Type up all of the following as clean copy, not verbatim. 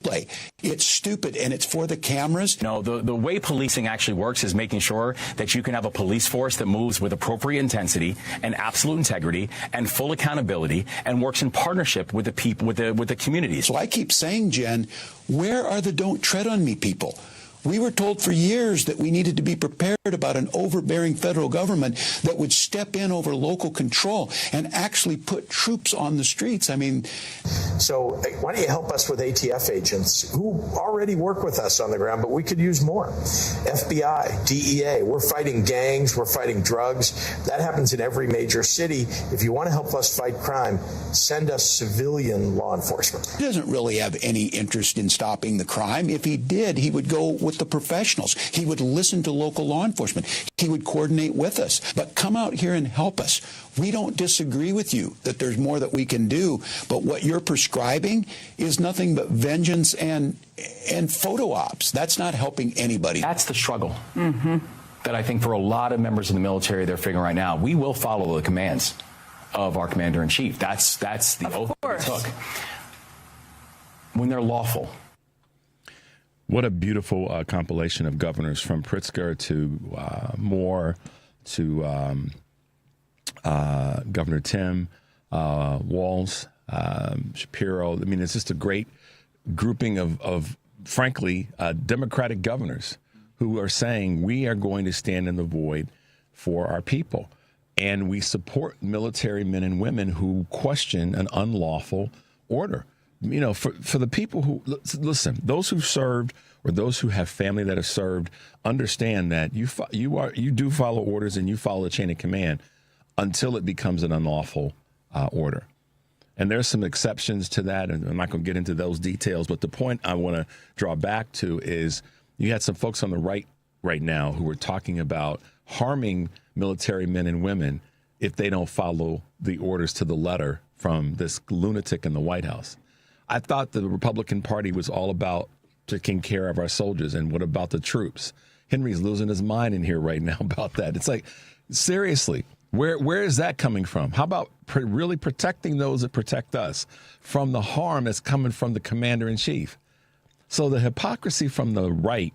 display. It's stupid, and it's for the cameras. No, the way policing actually works is making sure that you can have a police force that moves with appropriate intensity and absolute integrity and full accountability and works in partnership with the people, with the communities. So I keep saying, Jen, where are the don't tread on me people? We were told for years that we needed to be prepared about an overbearing federal government that would step in over local control and actually put troops on the streets. I mean... So why don't you help us with ATF agents who already work with us on the ground, but we could use more. FBI, DEA, we're fighting gangs, we're fighting drugs. That happens in every major city. If you want to help us fight crime, send us civilian law enforcement. He doesn't really have any interest in stopping the crime. If he did, he would go with the professionals. He would listen to local law enforcement. He would coordinate with us. But come out here and help us. We don't disagree with you that there's more that we can do, but what you're prescribing is nothing but vengeance and photo ops. That's not helping anybody. That's the struggle that I think for a lot of members of the military, they're figuring right now. We will follow the commands of our commander-in-chief. That's the oath we took. When they're lawful. What a beautiful compilation of governors, from Pritzker to Moore to Governor Tim, Walz, Shapiro. I mean, it's just a great grouping of frankly, Democratic governors who are saying we are going to stand in the void for our people. And we support military men and women who question an unlawful order. You know, for the people who, listen, those who've served or those who have family that have served, understand that you do follow orders and you follow the chain of command until it becomes an unlawful order. And there's some exceptions to that, and I'm not going to get into those details. But the point I want to draw back to is you had some folks on the right now who were talking about harming military men and women if they don't follow the orders to the letter from this lunatic in the White House. I thought the Republican Party was all about taking care of our soldiers. And what about the troops? Henry's losing his mind in here right now about that. It's like, seriously, where is that coming from? How about really protecting those that protect us from the harm that's coming from the commander-in-chief? So the hypocrisy from the right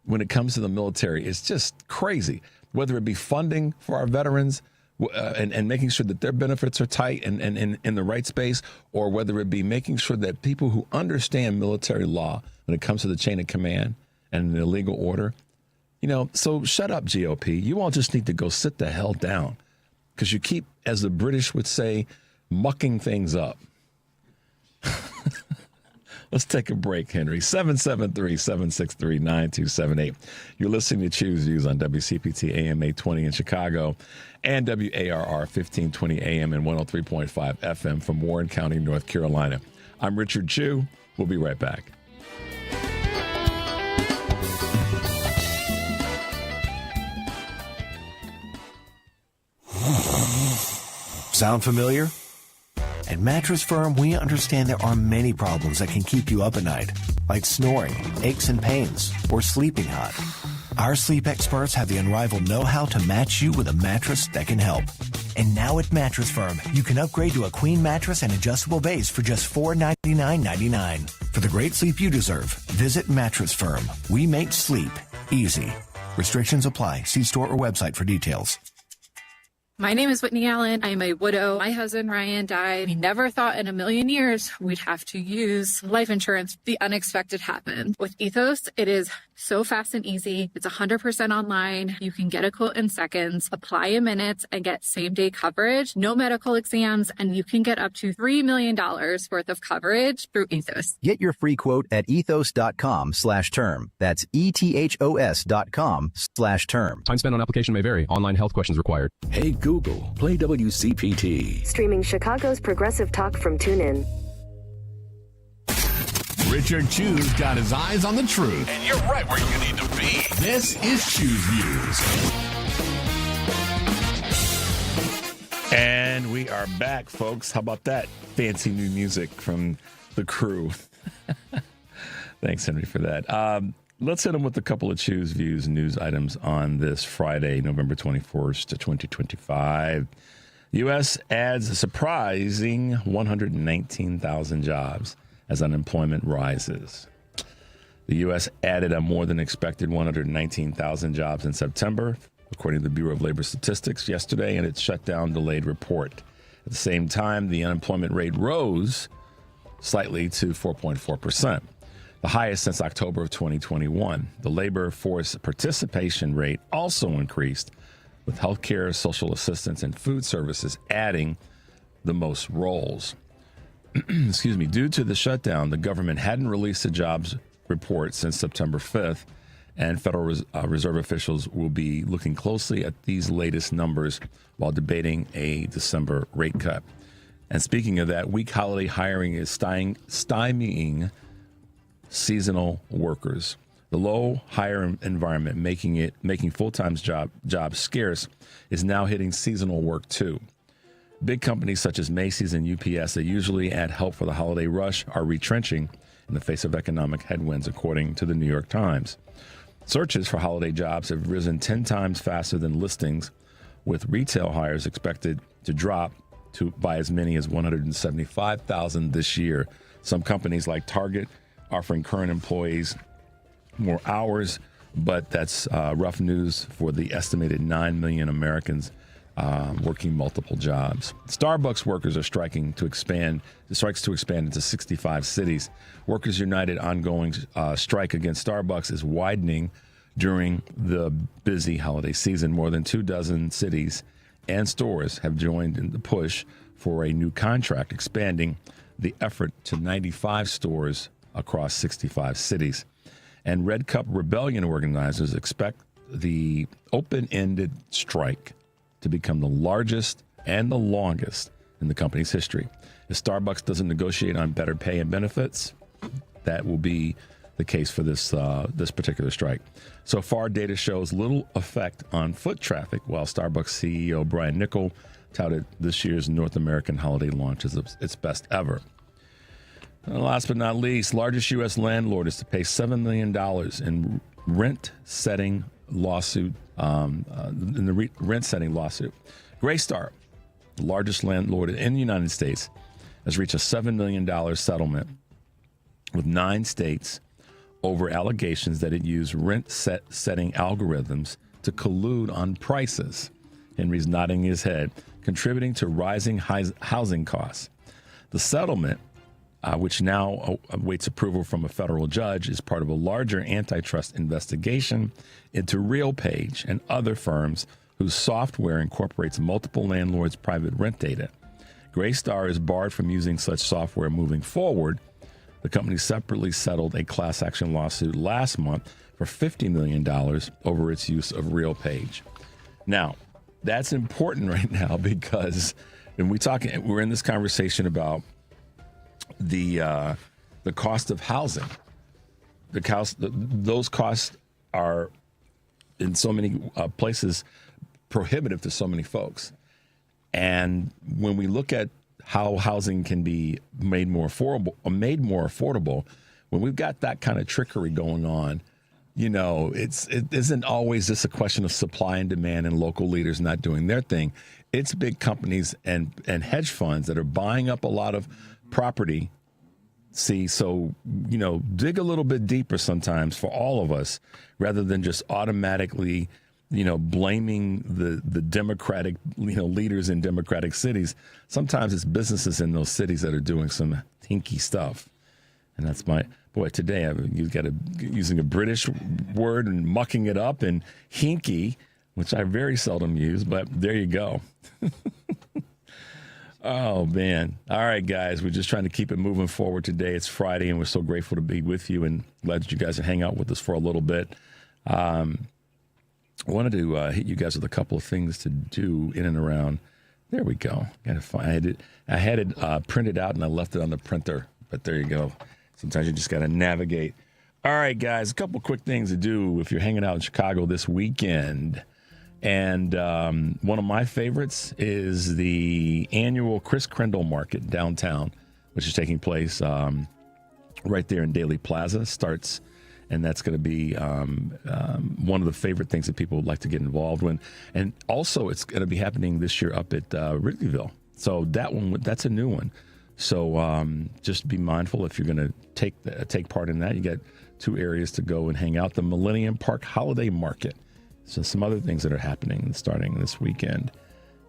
when it comes to the military is just crazy, whether it be funding for our veterans, and making sure that their benefits are tight and in the right space, or whether it be making sure that people who understand military law when it comes to the chain of command and the legal order, you know, so shut up, GOP. You all just need to go sit the hell down, because you keep, as the British would say, mucking things up. Let's take a break, Henry. 773-763-9278. You're listening to Choose Views on WCPT AM 820 in Chicago and WARR 1520 AM and 103.5 FM from Warren County, North Carolina. I'm Richard Chu. We'll be right back. Sound familiar? At Mattress Firm, we understand there are many problems that can keep you up at night, like snoring, aches and pains, or sleeping hot. Our sleep experts have the unrivaled know-how to match you with a mattress that can help. And now at Mattress Firm, you can upgrade to a queen mattress and adjustable base for just $499.99. For the great sleep you deserve, visit Mattress Firm. We make sleep easy. Restrictions apply. See store or website for details. My name is Whitney Allen. I'm a widow. My husband, Ryan, died. We never thought in a million years we'd have to use life insurance. The unexpected happened. With Ethos, it is so fast and easy. It's 100% online. You can get a quote in seconds, apply in minutes, and get same-day coverage, no medical exams, and you can get up to $3 million worth of coverage through Ethos. Get your free quote at ethos.com/term. That's ethos.com/term. Time spent on application may vary. Online health questions required. Hey, Google, play WCPT. Streaming Chicago's progressive talk from TuneIn. Richard Chu's got his eyes on the truth. And you're right where you need to be. This is Choose Views. And we are back, folks. How about that fancy new music from the crew? Thanks, Henry, for that. Let's hit them with a couple of Choose Views news items on this Friday, November 21st, 2025. U.S. adds a surprising 119,000 jobs as unemployment rises. The U.S. added a more than expected 119,000 jobs in September, according to the Bureau of Labor Statistics yesterday, in its shutdown delayed report. At the same time, the unemployment rate rose slightly to 4.4%, the highest since October of 2021. The labor force participation rate also increased, with healthcare, social assistance, and food services adding the most roles. Excuse me. Due to the shutdown, the government hadn't released a jobs report since September 5th, and Federal Reserve officials will be looking closely at these latest numbers while debating a December rate cut. And speaking of that, weak holiday hiring is stymieing seasonal workers. The low hire environment making full-time jobs scarce is now hitting seasonal work too. Big companies such as Macy's and UPS that usually add help for the holiday rush are retrenching in the face of economic headwinds, according to the New York Times. Searches for holiday jobs have risen 10 times faster than listings, with retail hires expected to drop by as many as 175,000 this year. Some companies like Target offering current employees more hours, but that's rough news for the estimated 9 million Americans working multiple jobs. Starbucks workers are striking to expand. The strikes to expand into 65 cities. Workers United ongoing strike against Starbucks is widening during the busy holiday season. More than 24 cities and stores have joined in the push for a new contract, expanding the effort to 95 stores across 65 cities. And Red Cup Rebellion organizers expect the open-ended strike to become the largest and the longest in the company's history. If Starbucks doesn't negotiate on better pay and benefits, that will be the case for this particular strike. So far, data shows little effect on foot traffic, while Starbucks CEO Brian Niccol touted this year's North American holiday launch as its best ever. And last but not least, largest U.S. landlord is to pay $7 million in rent-setting lawsuit. In the rent-setting lawsuit, Greystar, the largest landlord in the United States, has reached a $7 million settlement with 9 states over allegations that it used rent-setting algorithms to collude on prices. Henry's nodding his head, contributing to rising housing costs. The settlement, which now awaits approval from a federal judge, is part of a larger antitrust investigation into RealPage and other firms whose software incorporates multiple landlords' private rent data. Greystar is barred from using such software moving forward. The company separately settled a class action lawsuit last month for $50 million over its use of RealPage. Now, that's important right now because when we're in this conversation about the cost of housing. Those costs are in so many places prohibitive to so many folks. And when we look at how housing can be made more affordable, when we've got that kind of trickery going on, it isn't always just a question of supply and demand and local leaders not doing their thing. It's big companies and hedge funds that are buying up a lot of property. So, dig a little bit deeper sometimes for all of us, rather than just automatically, blaming the Democratic, leaders in Democratic cities. Sometimes it's businesses in those cities that are doing some hinky stuff. And that's today using a British word and mucking it up, and hinky, which I very seldom use, but there you go. Oh, man. All right, guys. We're just trying to keep it moving forward today. It's Friday, and we're so grateful to be with you and glad that you guys are hang out with us for a little bit. I wanted to hit you guys with a couple of things to do in and around. There we go. I had it printed out, and I left it on the printer, but there you go. Sometimes you just got to navigate. All right, guys. A couple quick things to do if you're hanging out in Chicago this weekend. And one of my favorites is the annual Chris Crendel Market downtown, which is taking place right there in Daly Plaza. Starts, and that's going to be one of the favorite things that people would like to get involved in. And also, it's going to be happening this year up at Wrigleyville. So that's a new one. So just be mindful if you're going to take part in that. You got 2 areas to go and hang out. The Millennium Park Holiday Market. So some other things that are happening starting this weekend.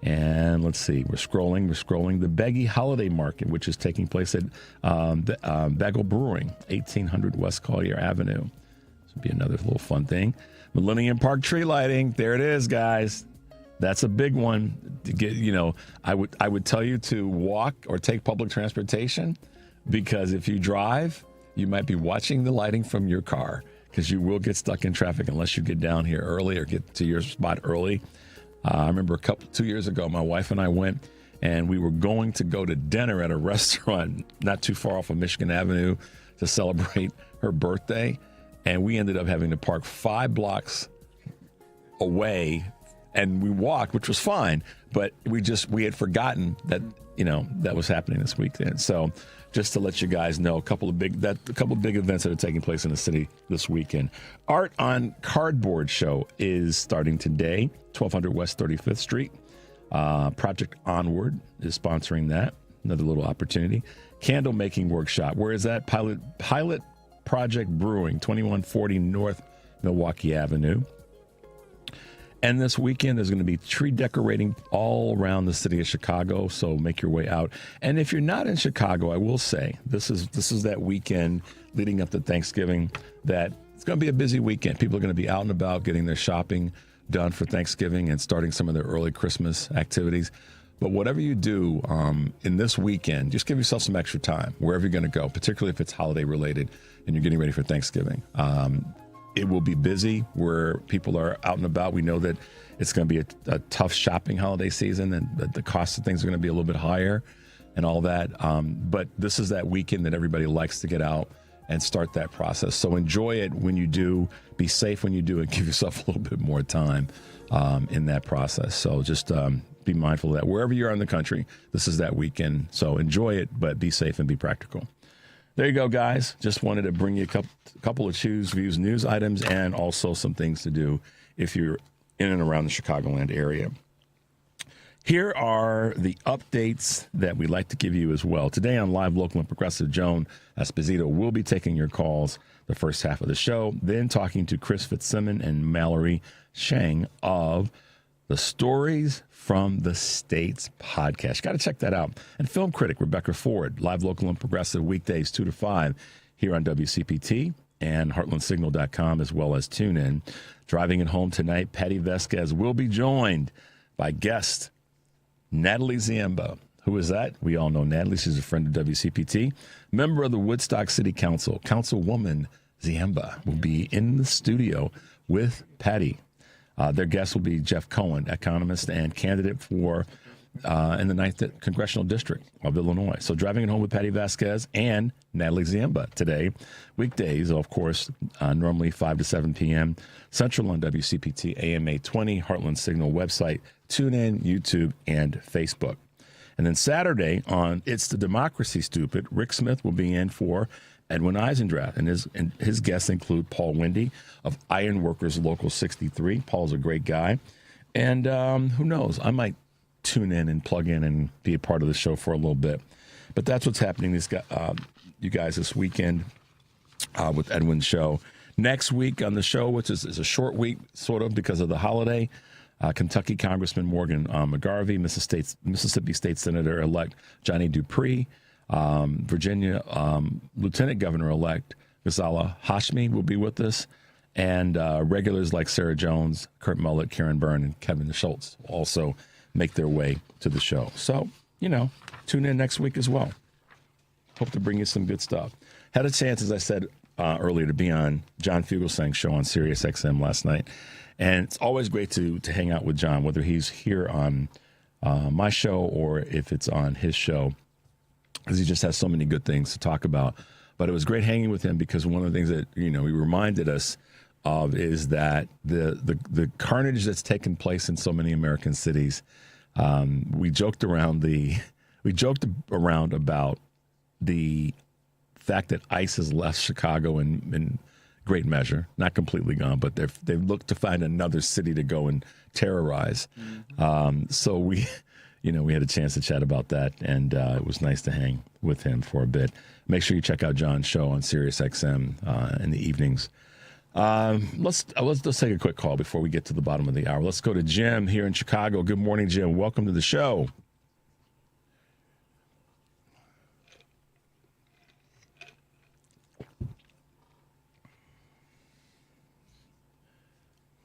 And let's see, we're scrolling. The Beggy Holiday Market, which is taking place at Bagel Brewing, 1800 West Collier Avenue. This will be another little fun thing. Millennium Park tree lighting. There it is, guys. That's a big one. To get, I would tell you to walk or take public transportation, because if you drive, you might be watching the lighting from your car, because you will get stuck in traffic unless you get down here early or get to your spot early. I remember 2 years ago, my wife and I went, and we were going to go to dinner at a restaurant not too far off of Michigan Avenue to celebrate her birthday. And we ended up having to park 5 blocks away, and we walked, which was fine. But we had forgotten that, that was happening this weekend. So just to let you guys know, a couple of big events that are taking place in the city this weekend. Art on Cardboard show is starting today, 1200 West 35th Street. Project Onward is sponsoring that. Another little opportunity. Candle making workshop. Where is that? Pilot Project Brewing, 2140 North Milwaukee Avenue. And this weekend, there's going to be tree decorating all around the city of Chicago, so make your way out. And if you're not in Chicago, I will say, this is that weekend leading up to Thanksgiving that it's going to be a busy weekend. People are going to be out and about getting their shopping done for Thanksgiving and starting some of their early Christmas activities. But whatever you do in this weekend, just give yourself some extra time wherever you're going to go, particularly if it's holiday related and you're getting ready for Thanksgiving. It will be busy where people are out and about. We know that it's going to be a tough shopping holiday season, and the cost of things are going to be a little bit higher and all that. But this is that weekend that everybody likes to get out and start that process. So enjoy it when you do. Be safe when you do, and give yourself a little bit more time in that process. So just be mindful of that. Wherever you are in the country, this is that weekend. So enjoy it, but be safe and be practical. There you go, guys. Just wanted to bring you a couple of Choose Views news items and also some things to do if you're in and around the Chicagoland area. Here are the updates that we'd like to give you as well. Today on Live, Local, and Progressive, Joan Esposito will be taking your calls the first half of the show, then talking to Chris Fitzsimmons and Mallory Shang of the Stories from the States podcast. Got to check that out. And film critic Rebecca Ford, Live, Local, and Progressive, weekdays 2 to 5 here on WCPT and heartlandsignal.com, as well as TuneIn. Driving it home tonight, Patty Vasquez will be joined by guest Natalie Ziemba. Who is that? We all know Natalie. She's a friend of WCPT. Member of the Woodstock City Council. Councilwoman Ziemba will be in the studio with Patty. Their guest will be Jeff Cohen, economist and candidate for in the 9th Congressional District of Illinois. So Driving it Home with Patty Vasquez and Natalie Ziemba today. Weekdays, of course, normally 5 to 7 p.m. Central on WCPT, AM 820, Heartland Signal website, TuneIn, YouTube, and Facebook. And then Saturday on It's the Democracy Stupid, Rick Smith will be in for Edwin Eisendrath, and his guests include Paul Wendy of Ironworkers Local 63. Paul's a great guy. And who knows, I might tune in and plug in and be a part of the show for a little bit. But that's what's happening, you guys, this weekend with Edwin's show. Next week on the show, which is a short week, sort of, because of the holiday, Kentucky Congressman Morgan McGarvey, Mississippi State Senator-elect Johnny Dupree, Virginia Lieutenant Governor-elect Ghazala Hashmi will be with us, and regulars like Sarah Jones, Kurt Mullett, Karen Byrne, and Kevin Schultz also make their way to the show. So, tune in next week as well. Hope to bring you some good stuff. Had a chance, as I said earlier, to be on John Fugelsang's show on Sirius XM last night. And it's always great to hang out with John, whether he's here on my show or if it's on his show, because he just has so many good things to talk about. But it was great hanging with him because one of the things that, he reminded us of is that the carnage that's taken place in so many American cities. We joked around about the fact that ICE has left Chicago in great measure, not completely gone, but they've looked to find another city to go and terrorize. So we, we had a chance to chat about that, and it was nice to hang with him for a bit. Make sure you check out John's show on Sirius XM in the evenings. Let's take a quick call before we get to the bottom of the hour. Let's go to Jim here in Chicago. Good morning, Jim. Welcome to the show.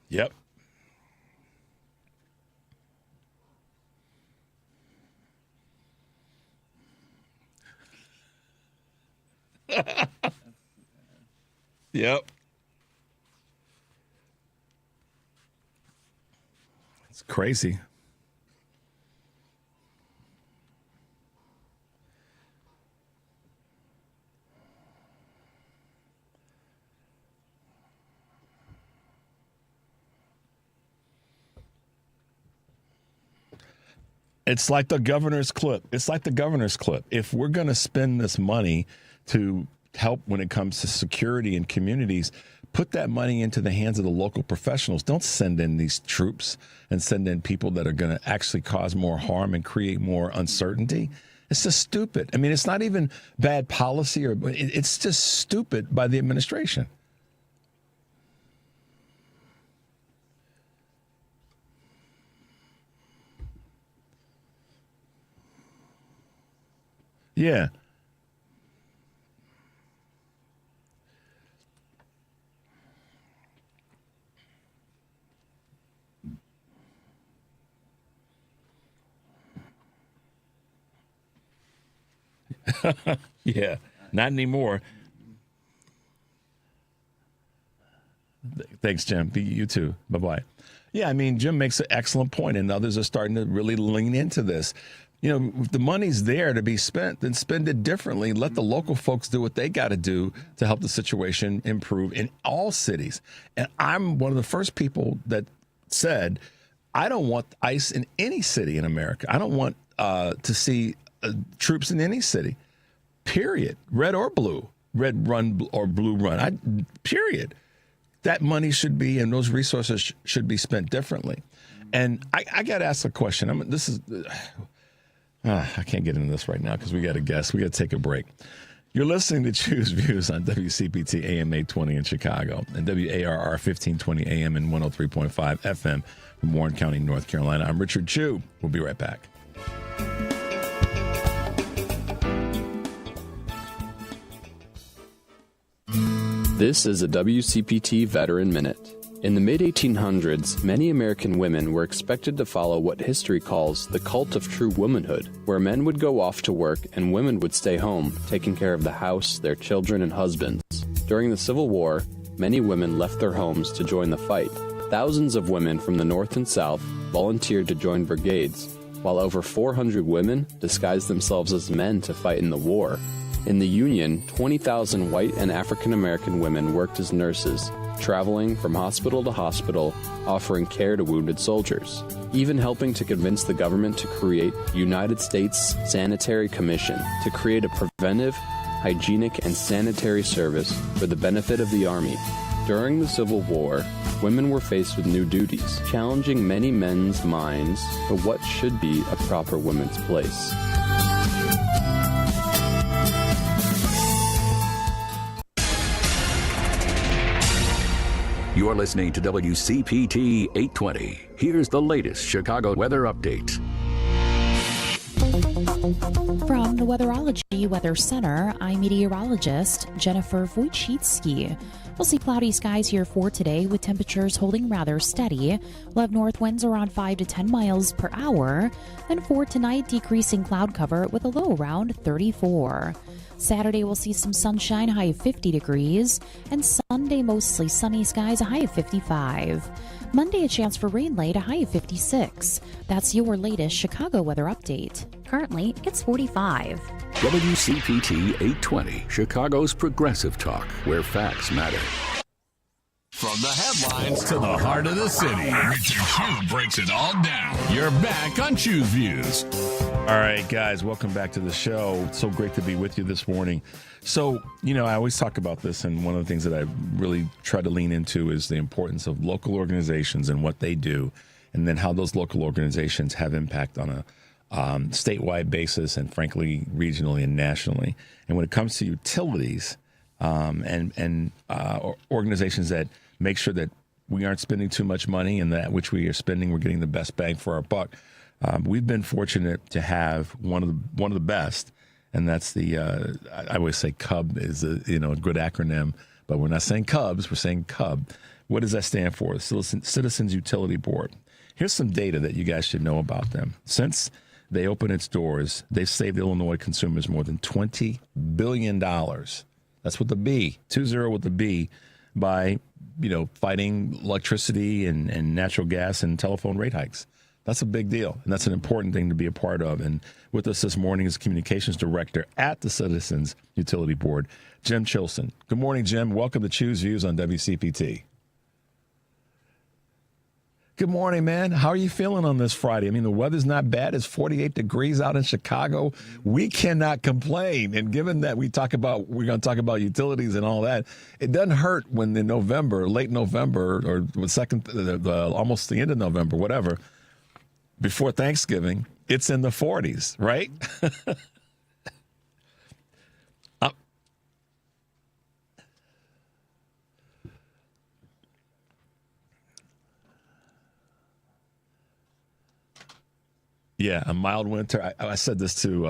Yep. Yep. It's crazy. It's like the governor's clip. If we're going to spend this money to help when it comes to security in communities, put that money into the hands of the local professionals. Don't send in these troops and send in people that are going to actually cause more harm and create more uncertainty. It's just stupid. I mean, it's not even bad policy, it's just stupid by the administration. Yeah. Yeah, not anymore. Thanks, Jim. You too. Bye-bye. Yeah, I mean, Jim makes an excellent point, and others are starting to really lean into this. If the money's there to be spent, then spend it differently. Let the local folks do what they got to do to help the situation improve in all cities. And I'm one of the first people that said, I don't want ICE in any city in America. I don't want to see troops in any city, period, red or blue, red run or blue run, period. That money should be, and those resources should be spent differently. And I got to ask a question. I can't get into this right now because we got a guest. We got to take a break. You're listening to Choose Views on WCPT AM 820 in Chicago and WARR 1520 AM and 103.5 FM from Warren County, North Carolina. I'm Richard Chu. We'll be right back. This is a WCPT Veteran Minute. In the mid-1800s, many American women were expected to follow what history calls the cult of true womanhood, where men would go off to work and women would stay home, taking care of the house, their children, and husbands. During the Civil War, many women left their homes to join the fight. Thousands of women from the North and South volunteered to join brigades, while over 400 women disguised themselves as men to fight in the war. In the Union, 20,000 white and African American women worked as nurses, traveling from hospital to hospital, offering care to wounded soldiers, even helping to convince the government to create United States Sanitary Commission to create a preventive, hygienic, and sanitary service for the benefit of the Army. During the Civil War, women were faced with new duties, challenging many men's minds for what should be a proper woman's place. You're listening to WCPT 820. Here's the latest Chicago weather update. From the Weatherology Weather Center, I'm meteorologist Jennifer Wojcicki. We'll see cloudy skies here for today with temperatures holding rather steady. We'll have north winds around 5 to 10 miles per hour. Then for tonight, decreasing cloud cover with a low around 34. Saturday, we'll see some sunshine, high of 50 degrees. And Sunday, mostly sunny skies, a high of 55. Monday, a chance for rain late, a high of 56. That's your latest Chicago weather update. Currently, it's 45. WCPT 820, Chicago's progressive talk, where facts matter. From the headlines to the heart of the city, Richard Chu breaks it all down. You're back on Choose Views. All right, guys, welcome back to the show. It's so great to be with you this morning. So, I always talk about this, and one of the things that I really try to lean into is the importance of local organizations and what they do, and then how those local organizations have impact on statewide basis and, frankly, regionally and nationally. And when it comes to utilities and organizations that make sure that we aren't spending too much money and that which we are spending, we're getting the best bang for our buck. We've been fortunate to have one of the best, and that's the I always say CUB is a good acronym, but we're not saying Cubs, we're saying CUB. What does that stand for? Citizens Utility Board. Here's some data that you guys should know about them. Since they opened its doors, they've saved Illinois consumers more than $20 billion. That's with the B, 20 with the B, by fighting electricity and natural gas and telephone rate hikes. That's a big deal, and that's an important thing to be a part of. And with us this morning is Communications Director at the Citizens Utility Board, Jim Chilsen. Good morning, Jim. Welcome to Choose Views on WCPT. Good morning, man. How are you feeling on this Friday? I mean, the weather's not bad. It's 48 degrees out in Chicago. We cannot complain. And given that we're going to talk about utilities and all that, it doesn't hurt when in November, late November, or almost the end of November, whatever, before Thanksgiving, it's in the 40s, right? Yeah, a mild winter. I said this to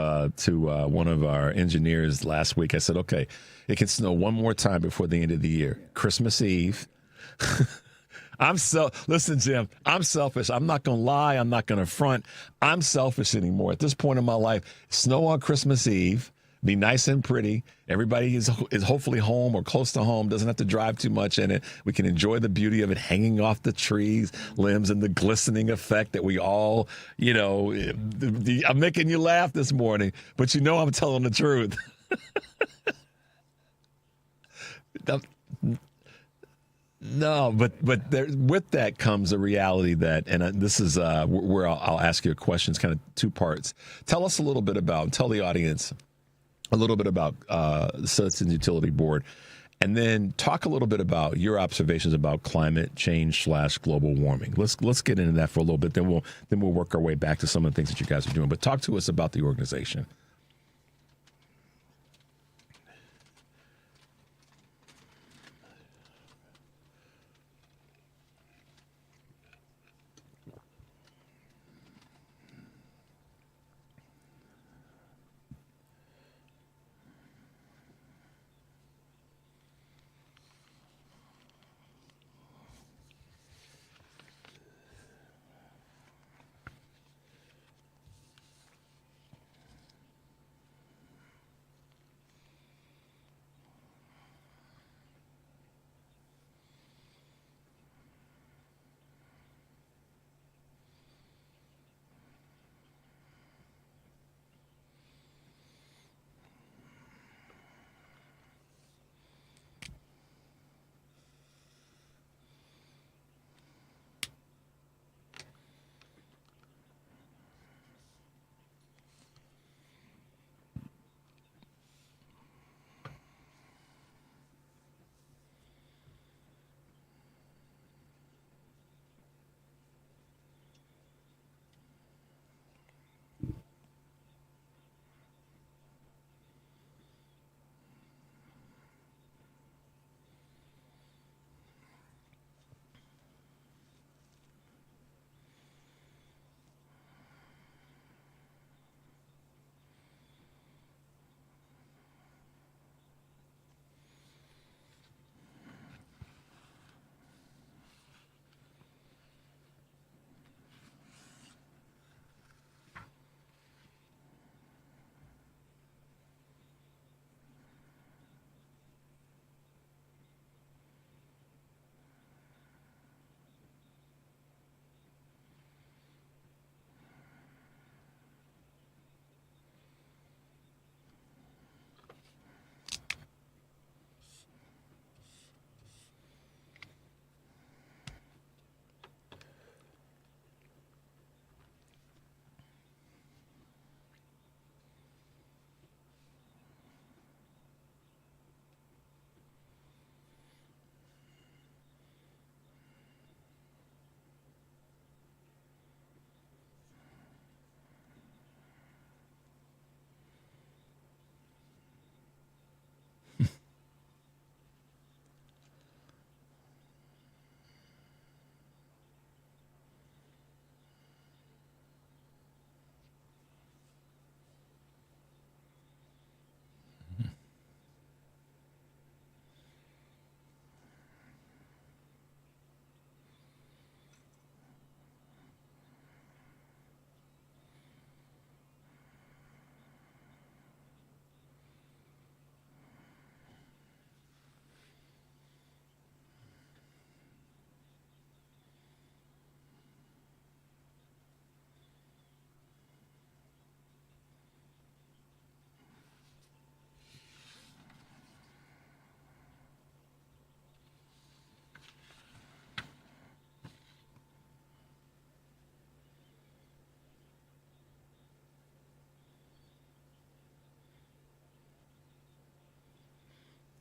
one of our engineers last week. I said, okay, it can snow one more time before the end of the year. Christmas Eve. Listen, Jim, I'm selfish. I'm not going to lie. I'm not going to front. I'm selfish anymore. At this point in my life, snow on Christmas Eve, be nice and pretty. Everybody is hopefully home or close to home, doesn't have to drive too much in it. We can enjoy the beauty of it hanging off the trees, limbs, and the glistening effect that we all, I'm making you laugh this morning, but I'm telling the truth. No, but with that comes a reality that, and this is where I'll ask you a question. It's kind of two parts. Tell us a little bit tell the audience a little bit about the Citizens Utility Board, and then talk a little bit about your observations about climate change / global warming. Let's get into that for a little bit. Then we'll work our way back to some of the things that you guys are doing. But talk to us about the organization.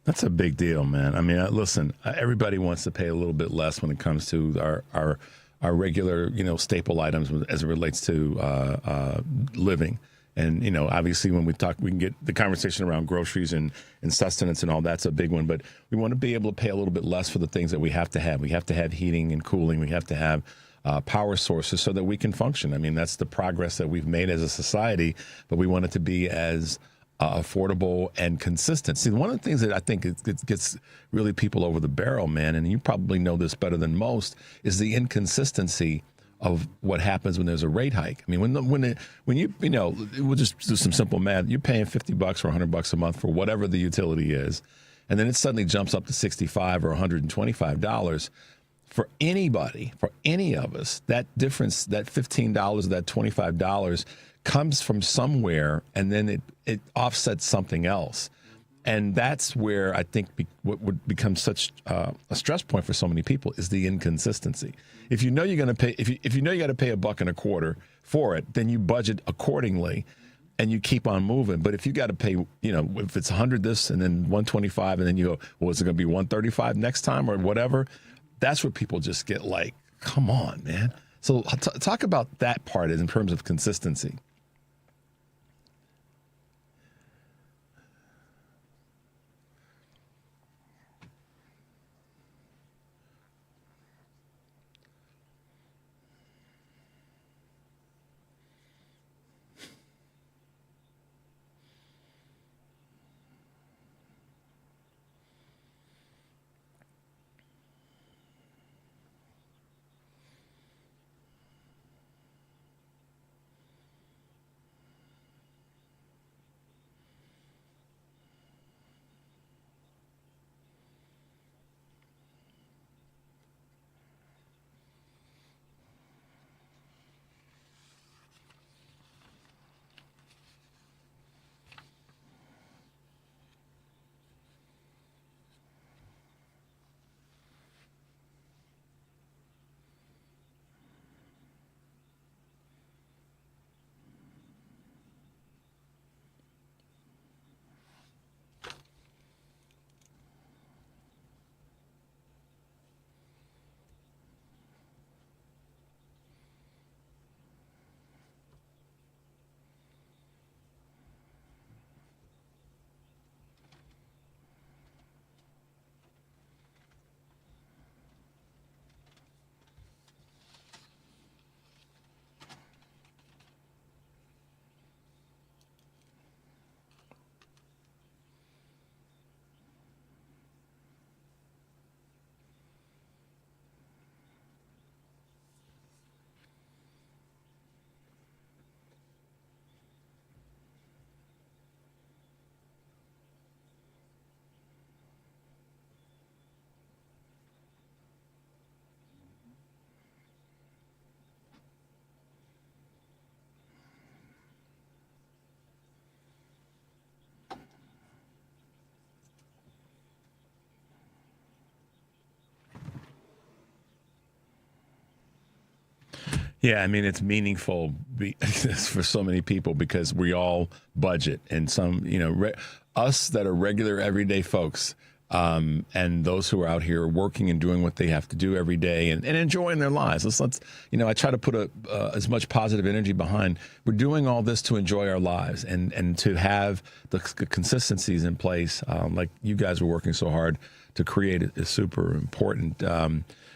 That's a big deal, man. I mean, listen, everybody wants to pay a little bit less when it comes to our regular, staple items as it relates to living. And, obviously when we talk, we can get the conversation around groceries and sustenance and all that's a big one. But we want to be able to pay a little bit less for the things that we have to have. We have to have heating and cooling. We have to have power sources so that we can function. I mean, that's the progress that we've made as a society, but we want it to be as affordable and consistent. See, one of the things that I think it gets really people over the barrel, man, and you probably know this better than most, is the inconsistency of what happens when there's a rate hike. I mean, when you we'll just do some simple math. You're paying $50 or $100 a month for whatever the utility is, and then it suddenly jumps up to $65 or $125. For anybody, for any of us, that difference, that $15 or that $25 comes from somewhere, and then it offsets something else. And that's where I think what would become such a stress point for so many people is the inconsistency. If you know you're going to pay, if you know you got to pay $1.25 for it, then you budget accordingly, and you keep on moving. But if you got to pay, if it's 100 this and then 125, and then you go, well, is it going to be 135 next time or whatever? That's where people just get like, come on, man. So talk about that part in terms of consistency. Yeah, I mean, it's meaningful for so many people because we all budget, and some, us that are regular everyday folks, and those who are out here working and doing what they have to do every day and enjoying their lives. Let's I try to put as much positive energy behind. We're doing all this to enjoy our lives and to have the consistencies in place, like you guys are working so hard to create is super important.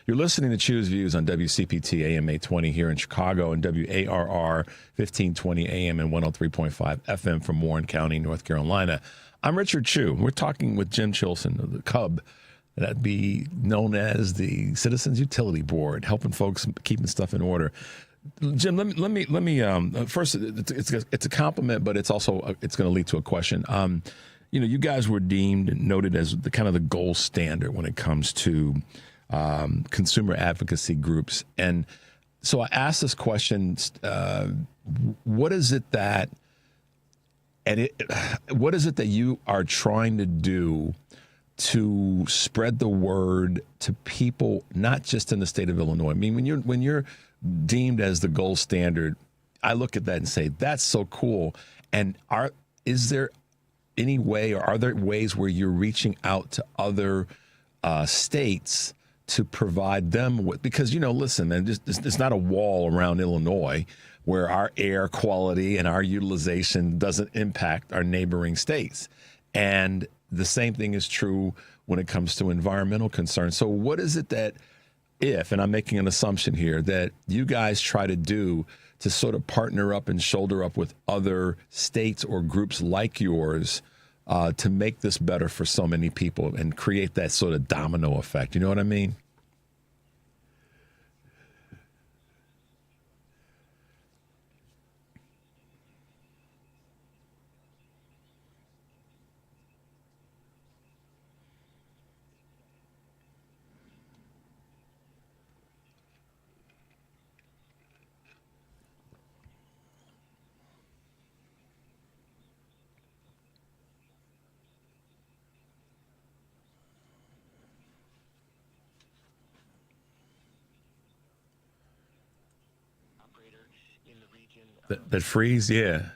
You're listening to Choose Views on WCPT AM 820 here in Chicago and WARR 1520 AM and 103.5 FM from Warren County, North Carolina. I'm Richard Chu. We're talking with Jim Chilsen of the CUB, that'd be known as the Citizens Utility Board, helping folks keeping stuff in order. Jim, let me first, it's a compliment, but it's also it's going to lead to a question. You guys were deemed and noted as the kind of the gold standard when it comes to consumer advocacy groups. And so I asked this question, what is it that you are trying to do to spread the word to people, not just in the state of Illinois? I mean, when you're deemed as the gold standard, I look at that and say, that's so cool. And is there any way, or are there ways where you're reaching out to other states to provide them with, because, listen, and it's not a wall around Illinois where our air quality and our utilization doesn't impact our neighboring states. And the same thing is true when it comes to environmental concerns. So what is it that, and I'm making an assumption here, that you guys try to do to sort of partner up and shoulder up with other states or groups like yours to make this better for so many people and create that sort of domino effect? You know what I mean? That freeze, yeah.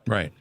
Right.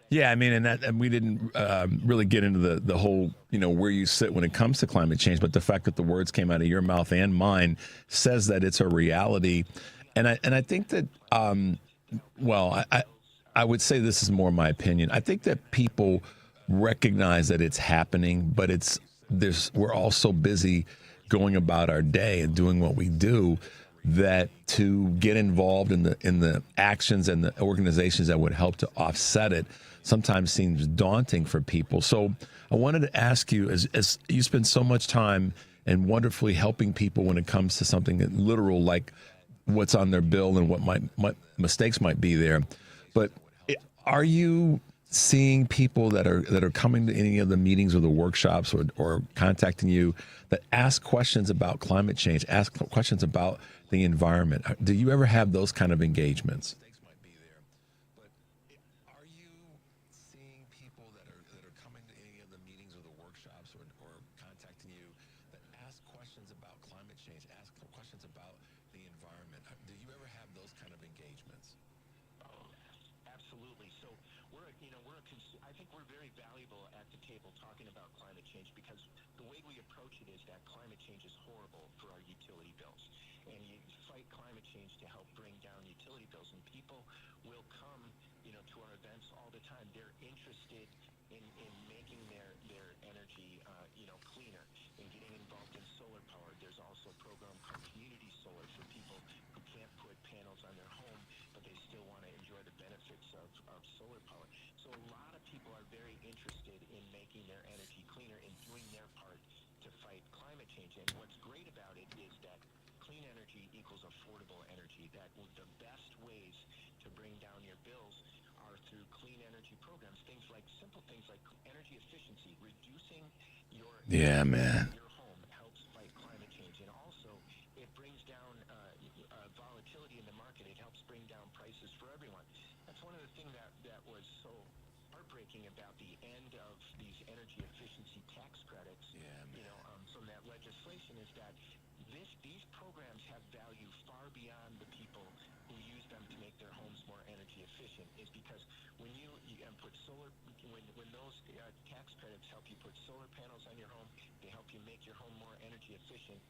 Yeah, I mean, and we didn't really get into the whole, where you sit when it comes to climate change, but the fact that the words came out of your mouth and mine says that it's a reality. And I think that, I would say this is more my opinion. I think that people recognize that it's happening, but we're all so busy going about our day and doing what we do that to get involved in the actions and the organizations that would help to offset it sometimes seems daunting for people. So I wanted to ask you, as you spend so much time and wonderfully helping people when it comes to something literal like what's on their bill and what mistakes might be there, but are you seeing people that are coming to any of the meetings or the workshops or contacting you that ask questions about climate change, ask questions about the environment? Do you ever have those kind of engagements? clean energy equals affordable energy, that the best ways to bring down your bills are through clean energy programs, simple things like energy efficiency, reducing your your home helps fight climate change, and also it brings down volatility in the market. It helps bring down prices for everyone. That's one of the things that was so heartbreaking about the end of these energy efficiency tax credits, from that legislation, is that these programs have value far beyond the people who use them to make their homes more energy efficient. Is because when you put solar, when those tax credits help you put solar panels on your home, they help you make your home more energy efficient.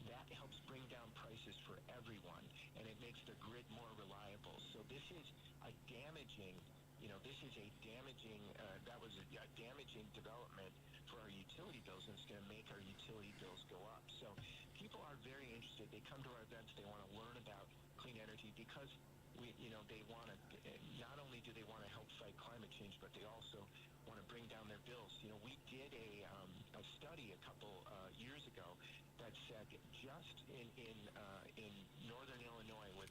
That helps bring down prices for everyone, and it makes the grid more reliable. So this is a damaging, that was a damaging development for our utility bills, and it's going to make our utility bills go up. So people are very interested. They come to our events. They want to learn about clean energy because they want to. Not only do they want to help fight climate change, but they also want to bring down their bills. We did a study a couple years ago that said just in northern Illinois with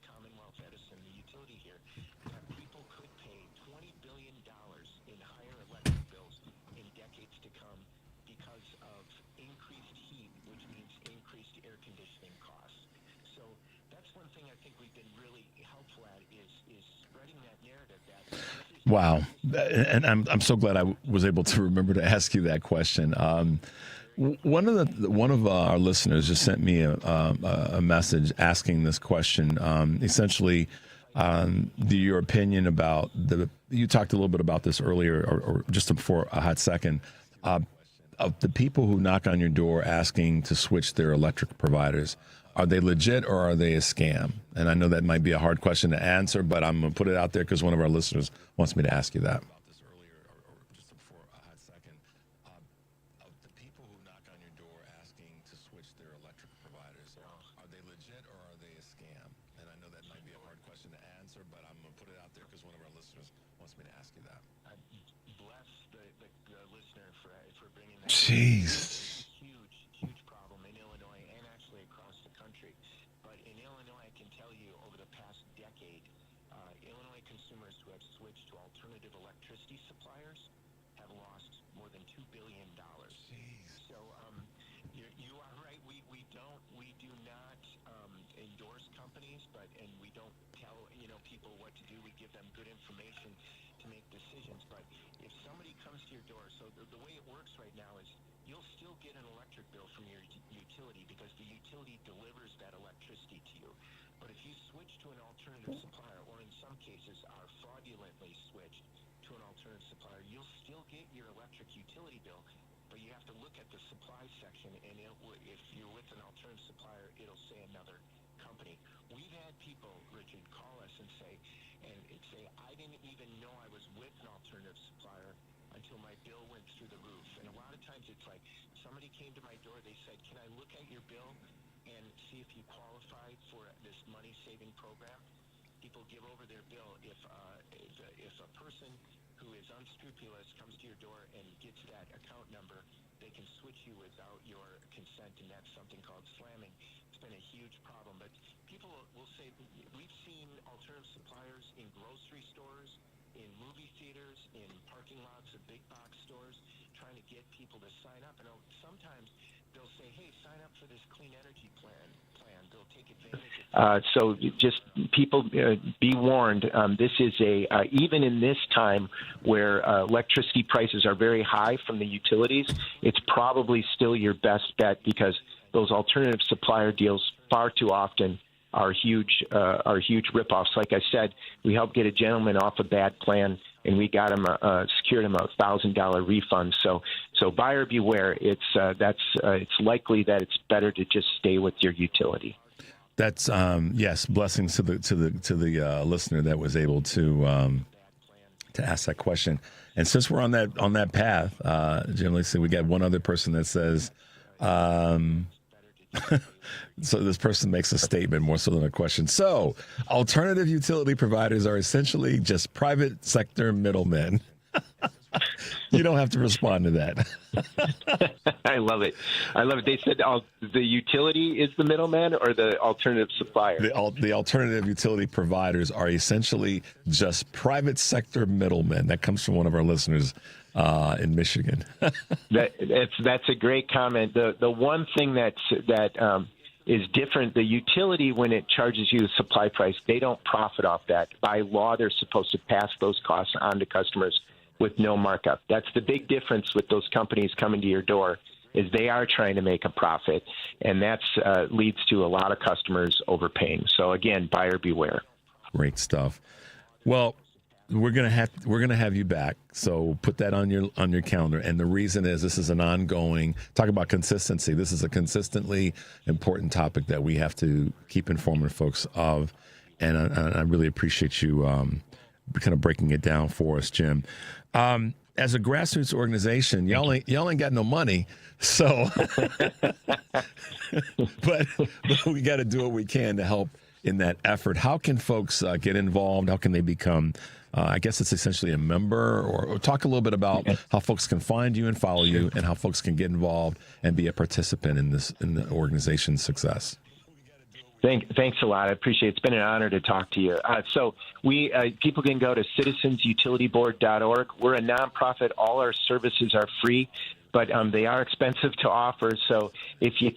Commonwealth Edison, the utility here, that people could pay $20 billion in higher electric bills in decades to come because of increased heat, which means increased air conditioning costs. So that's one thing I think we've been really helpful at is spreading that narrative that. Wow, and I'm so glad I was able to remember to ask you that question. One of our listeners just sent me a message asking this question. Essentially, your opinion about you talked a little bit about this earlier, or just before a hot second, of the people who knock on your door asking to switch their electric providers. Are they legit or are they a scam? And I know that might be a hard question to answer, but I'm going to put it out there because one of our listeners wants me to ask you that. Jeez. Huge problem in Illinois and actually across the country. But in Illinois, I can tell you over the past decade, Illinois consumers who have switched to alternative electricity suppliers have lost more than $2 billion. So you are right. We do not endorse companies, and we don't tell people what to do. We give them good information to make decisions. But if somebody comes to your door, so the way it works right now is you'll still get an electric bill from your utility because the utility delivers that electricity to you. But if you switch to an alternative supplier, or in some cases are fraudulently switched to an alternative supplier, you'll still get your electric utility bill, but you have to look at the supply section, and if you're with an alternative supplier, it'll say another company. We've had people, Richard, call us and say, I didn't even know I was with an alternative supplier until my bill went through the roof. And a lot of times it's like somebody came to my door, they said, can I look at your bill and see if you qualify for this money-saving program? People give over their bill. If a person who is unscrupulous comes to your door and gets that account number, they can switch you without your consent, and that's something called slamming. It's been a huge problem. But people will say, we've seen alternative suppliers in grocery stores, in movie theaters, in parking lots of big box stores, trying to get people to sign up. And sometimes they'll say, hey, sign up for this clean energy plan. They'll take advantage of so just people be warned. This is even in this time where electricity prices are very high from the utilities, it's probably still your best bet because those alternative supplier deals far too often are huge ripoffs. Like I said, we helped get a gentleman off a bad plan, and we got him secured him a $1,000 refund. So buyer beware. It's likely that it's better to just stay with your utility. That's yes, blessings to the listener that was able to ask that question. And since we're on that path, Jim, let's see, we got one other person that says. So this person makes a statement more so than a question. So alternative utility providers are essentially just private sector middlemen. You don't have to respond to that. I love it. They said the utility is the middleman or the alternative supplier? The alternative utility providers are essentially just private sector middlemen. That comes from one of our listeners in Michigan. That's a great comment. The one thing that is different, the utility, when it charges you the supply price, they don't profit off that. By law, they're supposed to pass those costs on to customers with no markup. That's the big difference with those companies coming to your door, is they are trying to make a profit, and that leads to a lot of customers overpaying. So again, buyer beware. Great stuff. Well, we're gonna have you back, so put that on your calendar. And the reason is this is an ongoing talk about consistency. This is a consistently important topic that we have to keep informing folks of, and I really appreciate you kind of breaking it down for us, Jim. As a grassroots organization, y'all ain't got no money, so but we got to do what we can to help in that effort. How can folks get involved? How can they become? I guess it's essentially a member, or talk a little bit about how folks can find you and follow you, and how folks can get involved and be a participant in the organization's success. Thanks a lot. I appreciate it. It's been an honor to talk to you. So people can go to citizensutilityboard.org. We're a nonprofit. All our services are free, but they are expensive to offer. So if you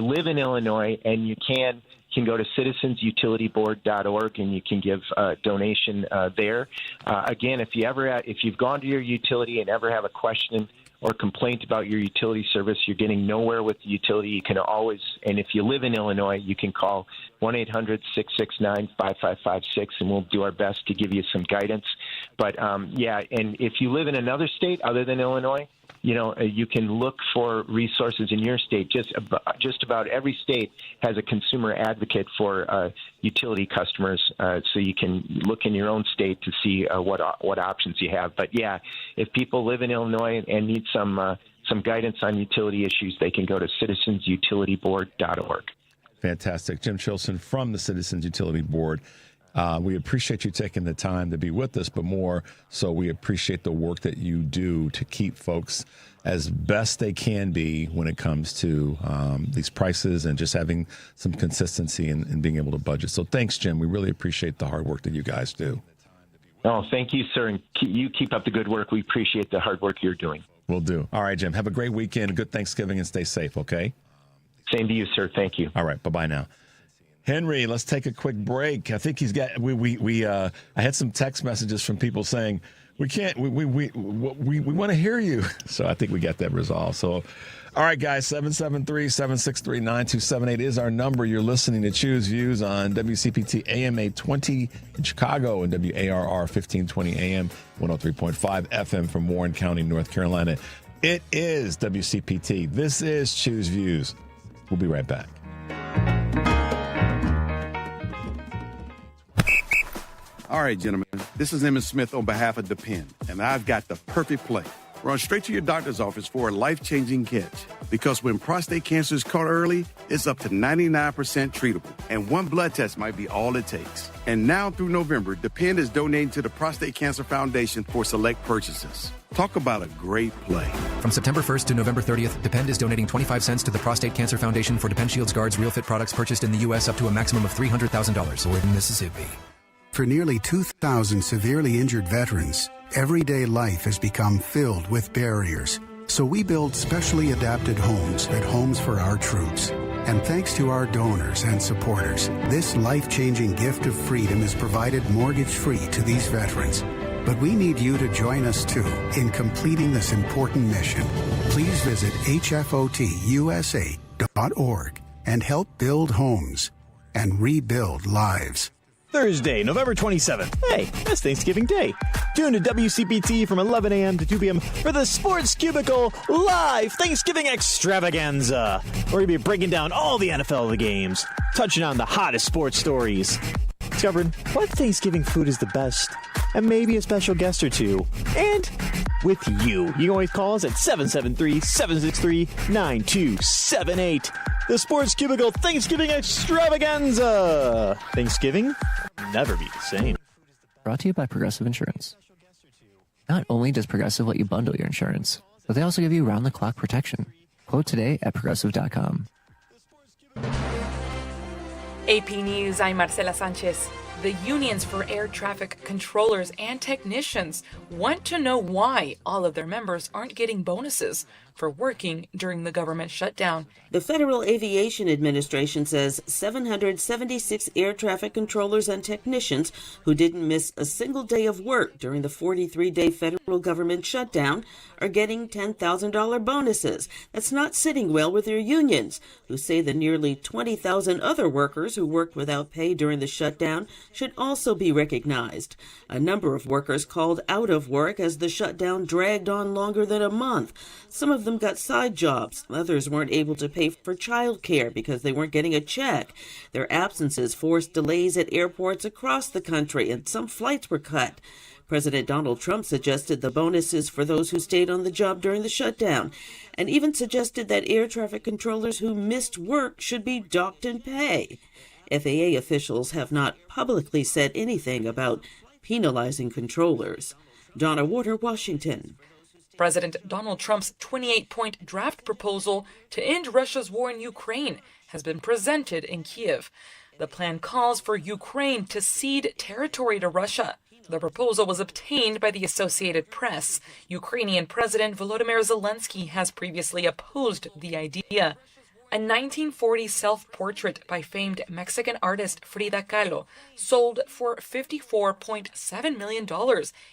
live in Illinois and you can go to citizensutilityboard.org and you can give a donation there. Again, if you've gone to your utility and ever have a question or complaint about your utility service, you're getting nowhere with the utility, you can always, and if you live in Illinois, you can call 1-800-669-5556, and we'll do our best to give you some guidance. But and if you live in another state other than Illinois, you can look for resources in your state. Just about every state has a consumer advocate for utility customers, so you can look in your own state to see what options you have. But yeah, if people live in Illinois and need some guidance on utility issues, they can go to citizensutilityboard.org. Fantastic. Jim Chilsen from the Citizens Utility Board. We appreciate you taking the time to be with us, but more so we appreciate the work that you do to keep folks as best they can be when it comes to these prices and just having some consistency in being able to budget. So thanks, Jim. We really appreciate the hard work that you guys do. Oh, thank you, sir. And you keep up the good work. We appreciate the hard work you're doing. Will do. All right, Jim. Have a great weekend, a good Thanksgiving, and stay safe, okay? Same to you, sir. Thank you. All right. Bye-bye now. Henry, let's take a quick break. I think he's got. I had some text messages from people saying we want to hear you. So I think we got that resolved. So, all right, guys, 773-763-9278 is our number. You're listening to Choose Views on WCPT AM 820 in Chicago and WARR 1520 AM 103.5 FM from Warren County, North Carolina. It is WCPT. This is Choose Views. We'll be right back. All right, gentlemen, this is Emmett Smith on behalf of Depend, and I've got the perfect play. Run straight to your doctor's office for a life-changing catch. Because when prostate cancer is caught early, it's up to 99% treatable, and one blood test might be all it takes. And now through November, Depend is donating to the Prostate Cancer Foundation for select purchases. Talk about a great play. From September 1st to November 30th, Depend is donating 25 cents to the Prostate Cancer Foundation for Depend Shields Guards Real Fit products purchased in the U.S. up to a maximum of $300,000 or in Mississippi. For nearly 2,000 severely injured veterans, everyday life has become filled with barriers. So we build specially adapted homes at Homes for Our Troops. And thanks to our donors and supporters, this life-changing gift of freedom is provided mortgage-free to these veterans. But we need you to join us, too, in completing this important mission. Please visit hfotusa.org and help build homes and rebuild lives. Thursday, November 27th. Hey, that's Thanksgiving Day. Tune to WCPT from 11 a.m. to 2 p.m. for the Sports Cubicle Live Thanksgiving Extravaganza. We're going to be breaking down all the NFL games, touching on the hottest sports stories, discovering what Thanksgiving food is the best, and maybe a special guest or two. And with you. You can always call us at 773-763-9278. The Sports Cubicle Thanksgiving Extravaganza. Thanksgiving will never be the same. Brought to you by Progressive Insurance. Not only does Progressive let you bundle your insurance, but they also give you round-the-clock protection. Quote today at Progressive.com. AP News, I'm Marcela Sanchez. The unions for air traffic controllers and technicians want to know why all of their members aren't getting bonuses for working during the government shutdown. The Federal Aviation Administration says 776 air traffic controllers and technicians who didn't miss a single day of work during the 43-day federal government shutdown are getting $10,000 bonuses. That's not sitting well with their unions, who say the nearly 20,000 other workers who worked without pay during the shutdown should also be recognized. A number of workers called out of work as the shutdown dragged on longer than a month. Some of them got side jobs. Others weren't able to pay for child care because they weren't getting a check. Their absences forced delays at airports across the country, and some flights were cut. President Donald Trump suggested the bonuses for those who stayed on the job during the shutdown, and even suggested that air traffic controllers who missed work should be docked in pay. FAA officials have not publicly said anything about penalizing controllers. Donna Warder, Washington. President Donald Trump's 28-point draft proposal to end Russia's war in Ukraine has been presented in Kiev. The plan calls for Ukraine to cede territory to Russia. The proposal was obtained by the Associated Press. Ukrainian President Volodymyr Zelensky has previously opposed the idea. A 1940 self-portrait by famed Mexican artist Frida Kahlo sold for $54.7 million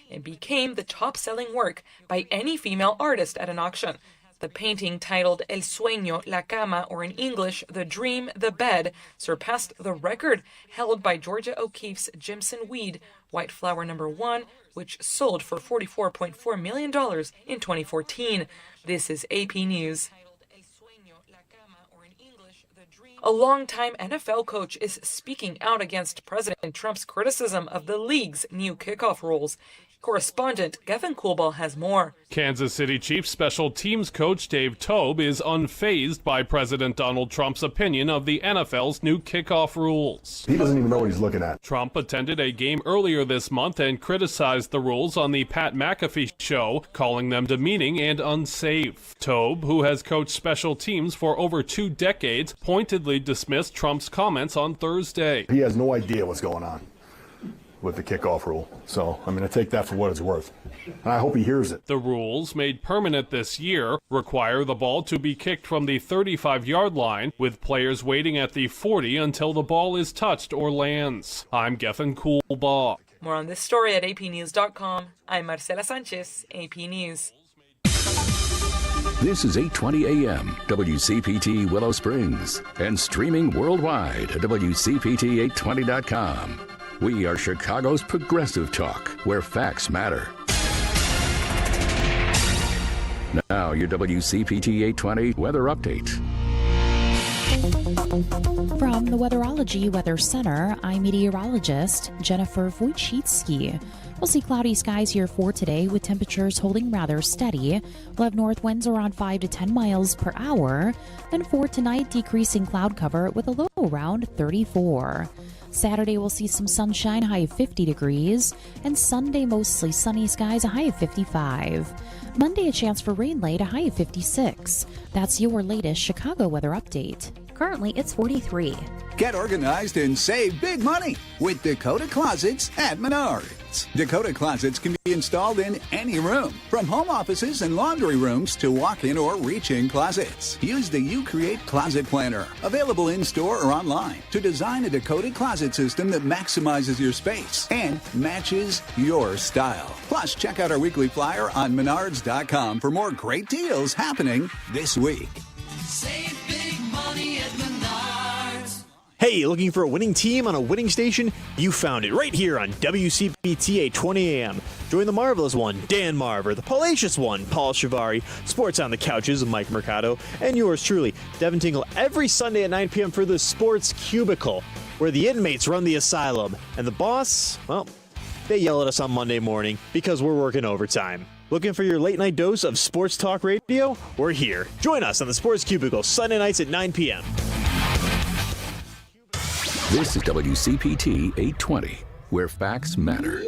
and became the top-selling work by any female artist at an auction. The painting, titled El Sueño, La Cama, or in English, The Dream, The Bed, surpassed the record held by Georgia O'Keeffe's Jimson Weed, White Flower No. 1, which sold for $44.4 million in 2014. This is AP News. A longtime NFL coach is speaking out against President Trump's criticism of the league's new kickoff rules. Correspondent Gethin Coolball has more. Kansas City Chiefs special teams coach Dave Tobe is unfazed by President Donald Trump's opinion of the NFL's new kickoff rules. He doesn't even know what he's looking at. Trump attended a game earlier this month and criticized the rules on the Pat McAfee show, calling them demeaning and unsafe. Tobe, who has coached special teams for over 2 decades, pointedly dismissed Trump's comments on Thursday. He has no idea what's going on with the kickoff rule. So, I'm going to take that for what it's worth. And I hope he hears it. The rules, made permanent this year, require the ball to be kicked from the 35-yard line, with players waiting at the 40 until the ball is touched or lands. I'm Gethin Coolball. More on this story at apnews.com. I'm Marcela Sanchez, AP News. This is 8:20 a.m. WCPT Willow Springs, and streaming worldwide at WCPT820.com. We are Chicago's progressive talk, where facts matter. Now, your WCPT 820 weather update. From the Weatherology Weather Center, I'm meteorologist Jennifer Wojcicki. We'll see cloudy skies here for today with temperatures holding rather steady. We'll have north winds around 5 to 10 miles per hour. Then for tonight, decreasing cloud cover with a low around 34. Saturday, we'll see some sunshine, high of 50 degrees. And Sunday, mostly sunny skies, a high of 55. Monday, a chance for rain late, a high of 56. That's your latest Chicago weather update. Currently, it's 43. Get organized and save big money with Dakota Closets at Menards. Dakota Closets can be installed in any room, from home offices and laundry rooms to walk-in or reach-in closets. Use the You Create Closet Planner, available in-store or online, to design a Dakota Closet system that maximizes your space and matches your style. Plus, check out our weekly flyer on Menards.com for more great deals happening this week. Save big money at Menards. Hey, looking for a winning team on a winning station? You found it right here on WCPT 820 AM. Join the marvelous one, Dan Marver, the palacious one, Paul Shivari, Sports on the Couches, Mike Mercado, and yours truly, Devin Tingle, every Sunday at 9 p.m. for the Sports Cubicle, where the inmates run the asylum. And the boss, well, they yell at us on Monday morning because we're working overtime. Looking for your late-night dose of sports talk radio? We're here. Join us on the Sports Cubicle, Sunday nights at 9 p.m. This is WCPT 820, where facts matter.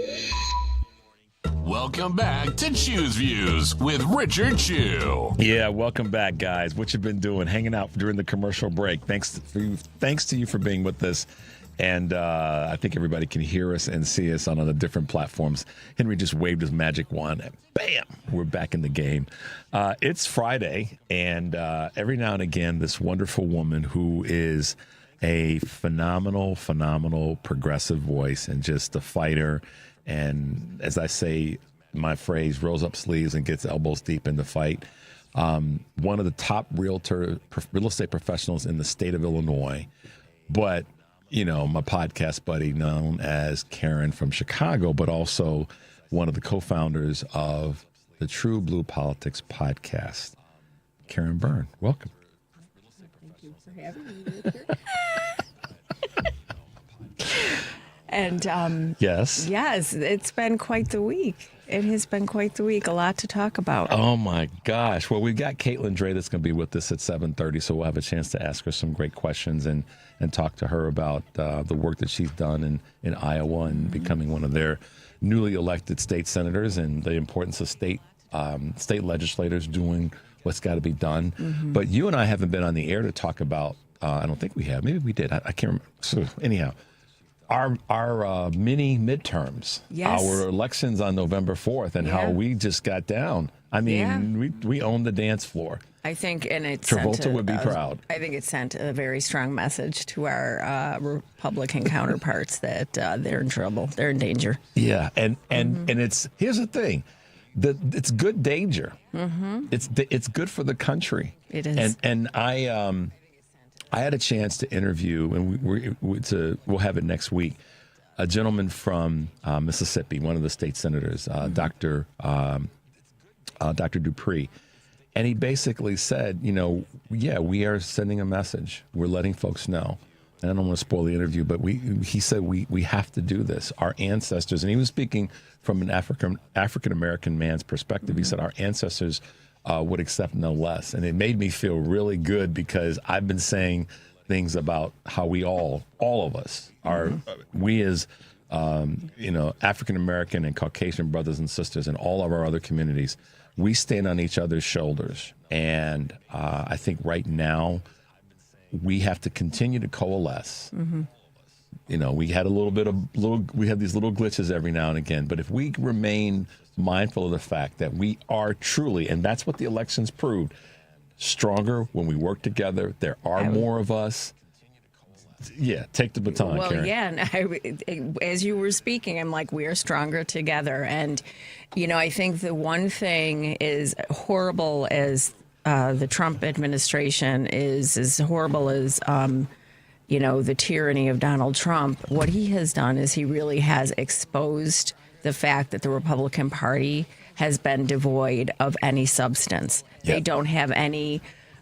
Welcome back to Chew's Views with Richard Chew. Yeah, welcome back, guys. What you've been doing, hanging out during the commercial break. Thanks to you for being with us. And I think everybody can hear us and see us on the different platforms. Henry just waved his magic wand and bam, we're back in the game. It's Friday, and every now and again, this wonderful woman who is a phenomenal progressive voice and just a fighter. And as I say, my phrase, rolls up sleeves and gets elbows deep in the fight. One of the top real estate professionals in the state of Illinois, but my podcast buddy known as Karen from Chicago, but also one of the co-founders of the TruBlu Politics podcast, Karen Byrne. Welcome. Thank you for having me, Richard. And yes, it's been quite the week. It has been quite the week. A lot to talk about. Oh my gosh! Well, we've got Catelin Drey that's going to be with us at 7:30, so we'll have a chance to ask her some great questions and talk to her about the work that she's done in Iowa and becoming one of their newly elected state senators and the importance of state legislators doing what's got to be done. Mm-hmm. But you and I haven't been on the air to talk about. I don't think we have. Maybe we did. I can't remember. So anyhow. Our mini midterms, our elections on November 4th, and how we just got down. I mean, we owned the dance floor. I think, and Travolta would be proud. I think it sent a very strong message to our Republican counterparts that they're in trouble, they're in danger. Yeah, and it's here's the thing, it's good danger. Mm-hmm. It's good for the country. It is, and I had a chance to interview, and we'll have it next week, a gentleman from Mississippi, one of the state senators, Dr. Dupree. And he basically said, we are sending a message. We're letting folks know. And I don't want to spoil the interview, but he said we have to do this. Our ancestors, and he was speaking from an African-American man's perspective. Mm-hmm. He said our ancestors would accept no less. And it made me feel really good because I've been saying things about how we all of us are, we as, African-American and Caucasian brothers and sisters and all of our other communities, we stand on each other's shoulders. And I think right now we have to continue to coalesce. Mm-hmm. We had we have these little glitches every now and again, but if we remain mindful of the fact that we are truly, and that's what the elections proved, stronger when we work together. There are more of us. Yeah, take the baton, Karen. Yeah, and as you were speaking, I'm like, we are stronger together. And, I think the one thing is horrible as the Trump administration is as horrible as, the tyranny of Donald Trump. What he has done is he really has exposed the fact that the Republican Party has been devoid of any substance. Yep. They don't have any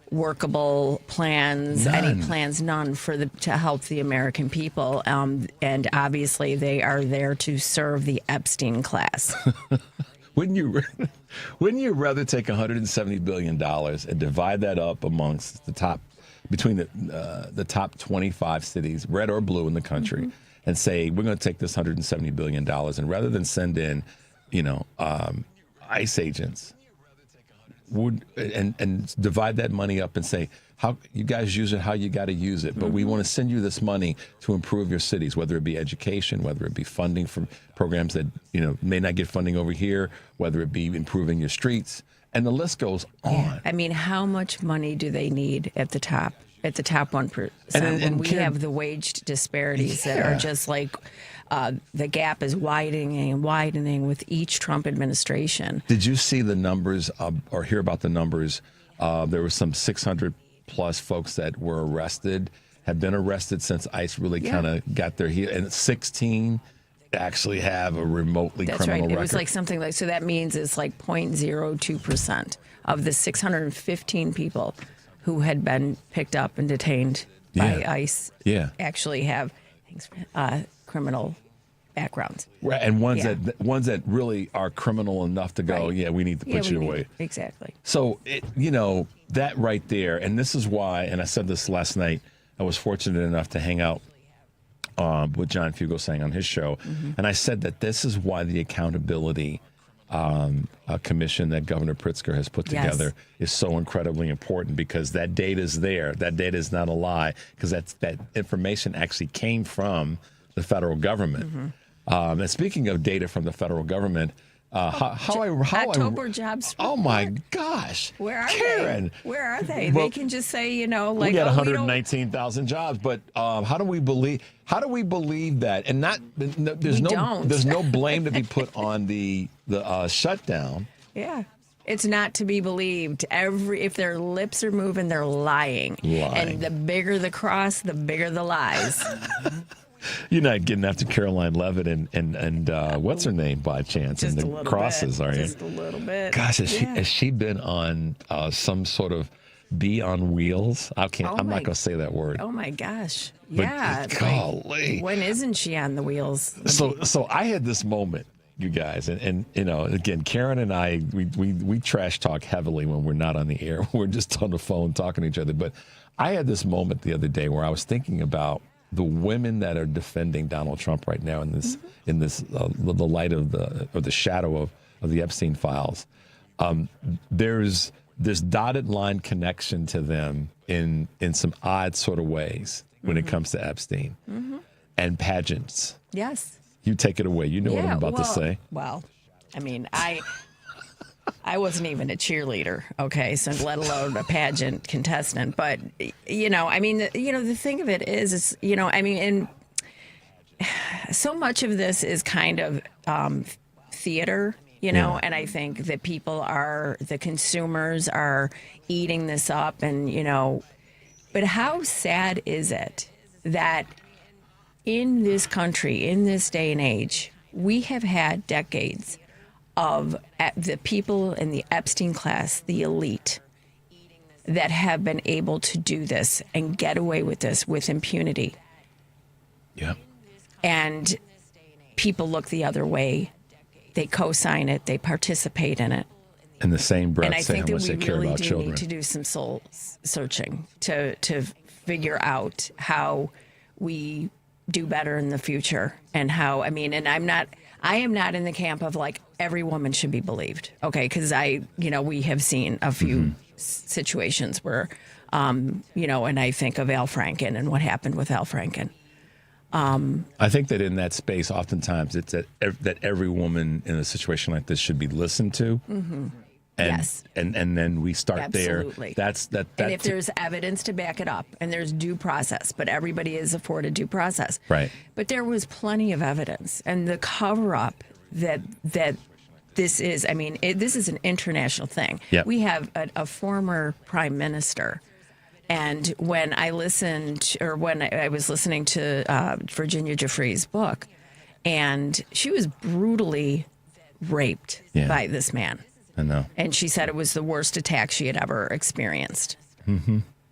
workable plans, none to help the American people. And obviously they are there to serve the Epstein class. Wouldn't you rather take $170 billion and divide that up amongst between the top 25 cities, red or blue in the country, mm-hmm. and say, we're going to take this $170 billion, and rather than send in, ICE agents, and divide that money up and say, how you guys use it, how you got to use it, but we want to send you this money to improve your cities, whether it be education, whether it be funding for programs that may not get funding over here, whether it be improving your streets, and the list goes on. Yeah. I mean, how much money do they need at the top 1%? And we have the wage disparities that are just like the gap is widening and widening with each Trump administration. Did you see the numbers or hear about the numbers? There were some 600 plus folks that were arrested, have been arrested since ICE really kind of got their heel, and 16 actually have a remotely criminal record. It was like something like, so that means it's like 0.02% of the 615 people who had been picked up and detained by ICE actually have criminal backgrounds. Right, and ones that really are criminal enough to go, we need to put you away. Exactly. So, that right there, and this is why, and I said this last night, I was fortunate enough to hang out with John Fugelsang on his show, and I said that this is why the accountability a commission that Governor Pritzker has put together is so incredibly important, because that data is there. That data is not a lie, because that information actually came from the federal government. And speaking of data from the federal government, October jobs. Oh my gosh! Where are Karen? they? Where are they? Well, they can just say, like, we got 119,000 jobs, but how do we believe that? And not there's no blame to be put on the shutdown. Yeah. It's not to be believed. If their lips are moving, they're lying. And the bigger the cross, the bigger the lies. You're not getting after Caroline Levitt and what's her name by chance? Just and the crosses, bit. are you? Just a little bit. Gosh, has she been on some sort of bee on wheels? I'm not going to say that word. Oh my gosh! But, Yeah. golly. When isn't she on the wheels? So I had this moment, you guys, and again, Karen and I, we trash talk heavily when we're not on the air. We're just on the phone talking to each other. But I had this moment the other day where I was thinking about the women that are defending Donald Trump right now in this the light of the shadow of the Epstein files. There's this dotted line connection to them in some odd sort of ways when it comes to Epstein and pageants. Yes. You take it away. You know what I'm about to say. Well, I mean, I wasn't even a cheerleader, okay, so let alone a pageant contestant. But, the thing of it is, and so much of this is kind of theater, and I think that the consumers are eating this up but how sad is it that in this country, in this day and age, we have had decades of the people in the Epstein class, the elite, that have been able to do this and get away with this with impunity. Yeah. And people look the other way. They co-sign it. They participate in it. In the same breath, and I say think how that much we they care really about do children. need to do some soul searching to figure out how we do better in the future, and how, and I am not in the camp of like every woman should be believed. Okay. Cause we have seen a few situations where, and I think of Al Franken and what happened with Al Franken. I think that in that space, oftentimes it's that every woman in a situation like this should be listened to. Yes. And then we start Absolutely. there. And if there's evidence to back it up, and there's due process, but everybody is afforded due process. Right. But there was plenty of evidence, and the cover up that this is, this is an international thing. Yep. We have a former prime minister. And when I was listening to Virginia Giuffre's book, and she was brutally raped by this man. I know. And she said it was the worst attack she had ever experienced.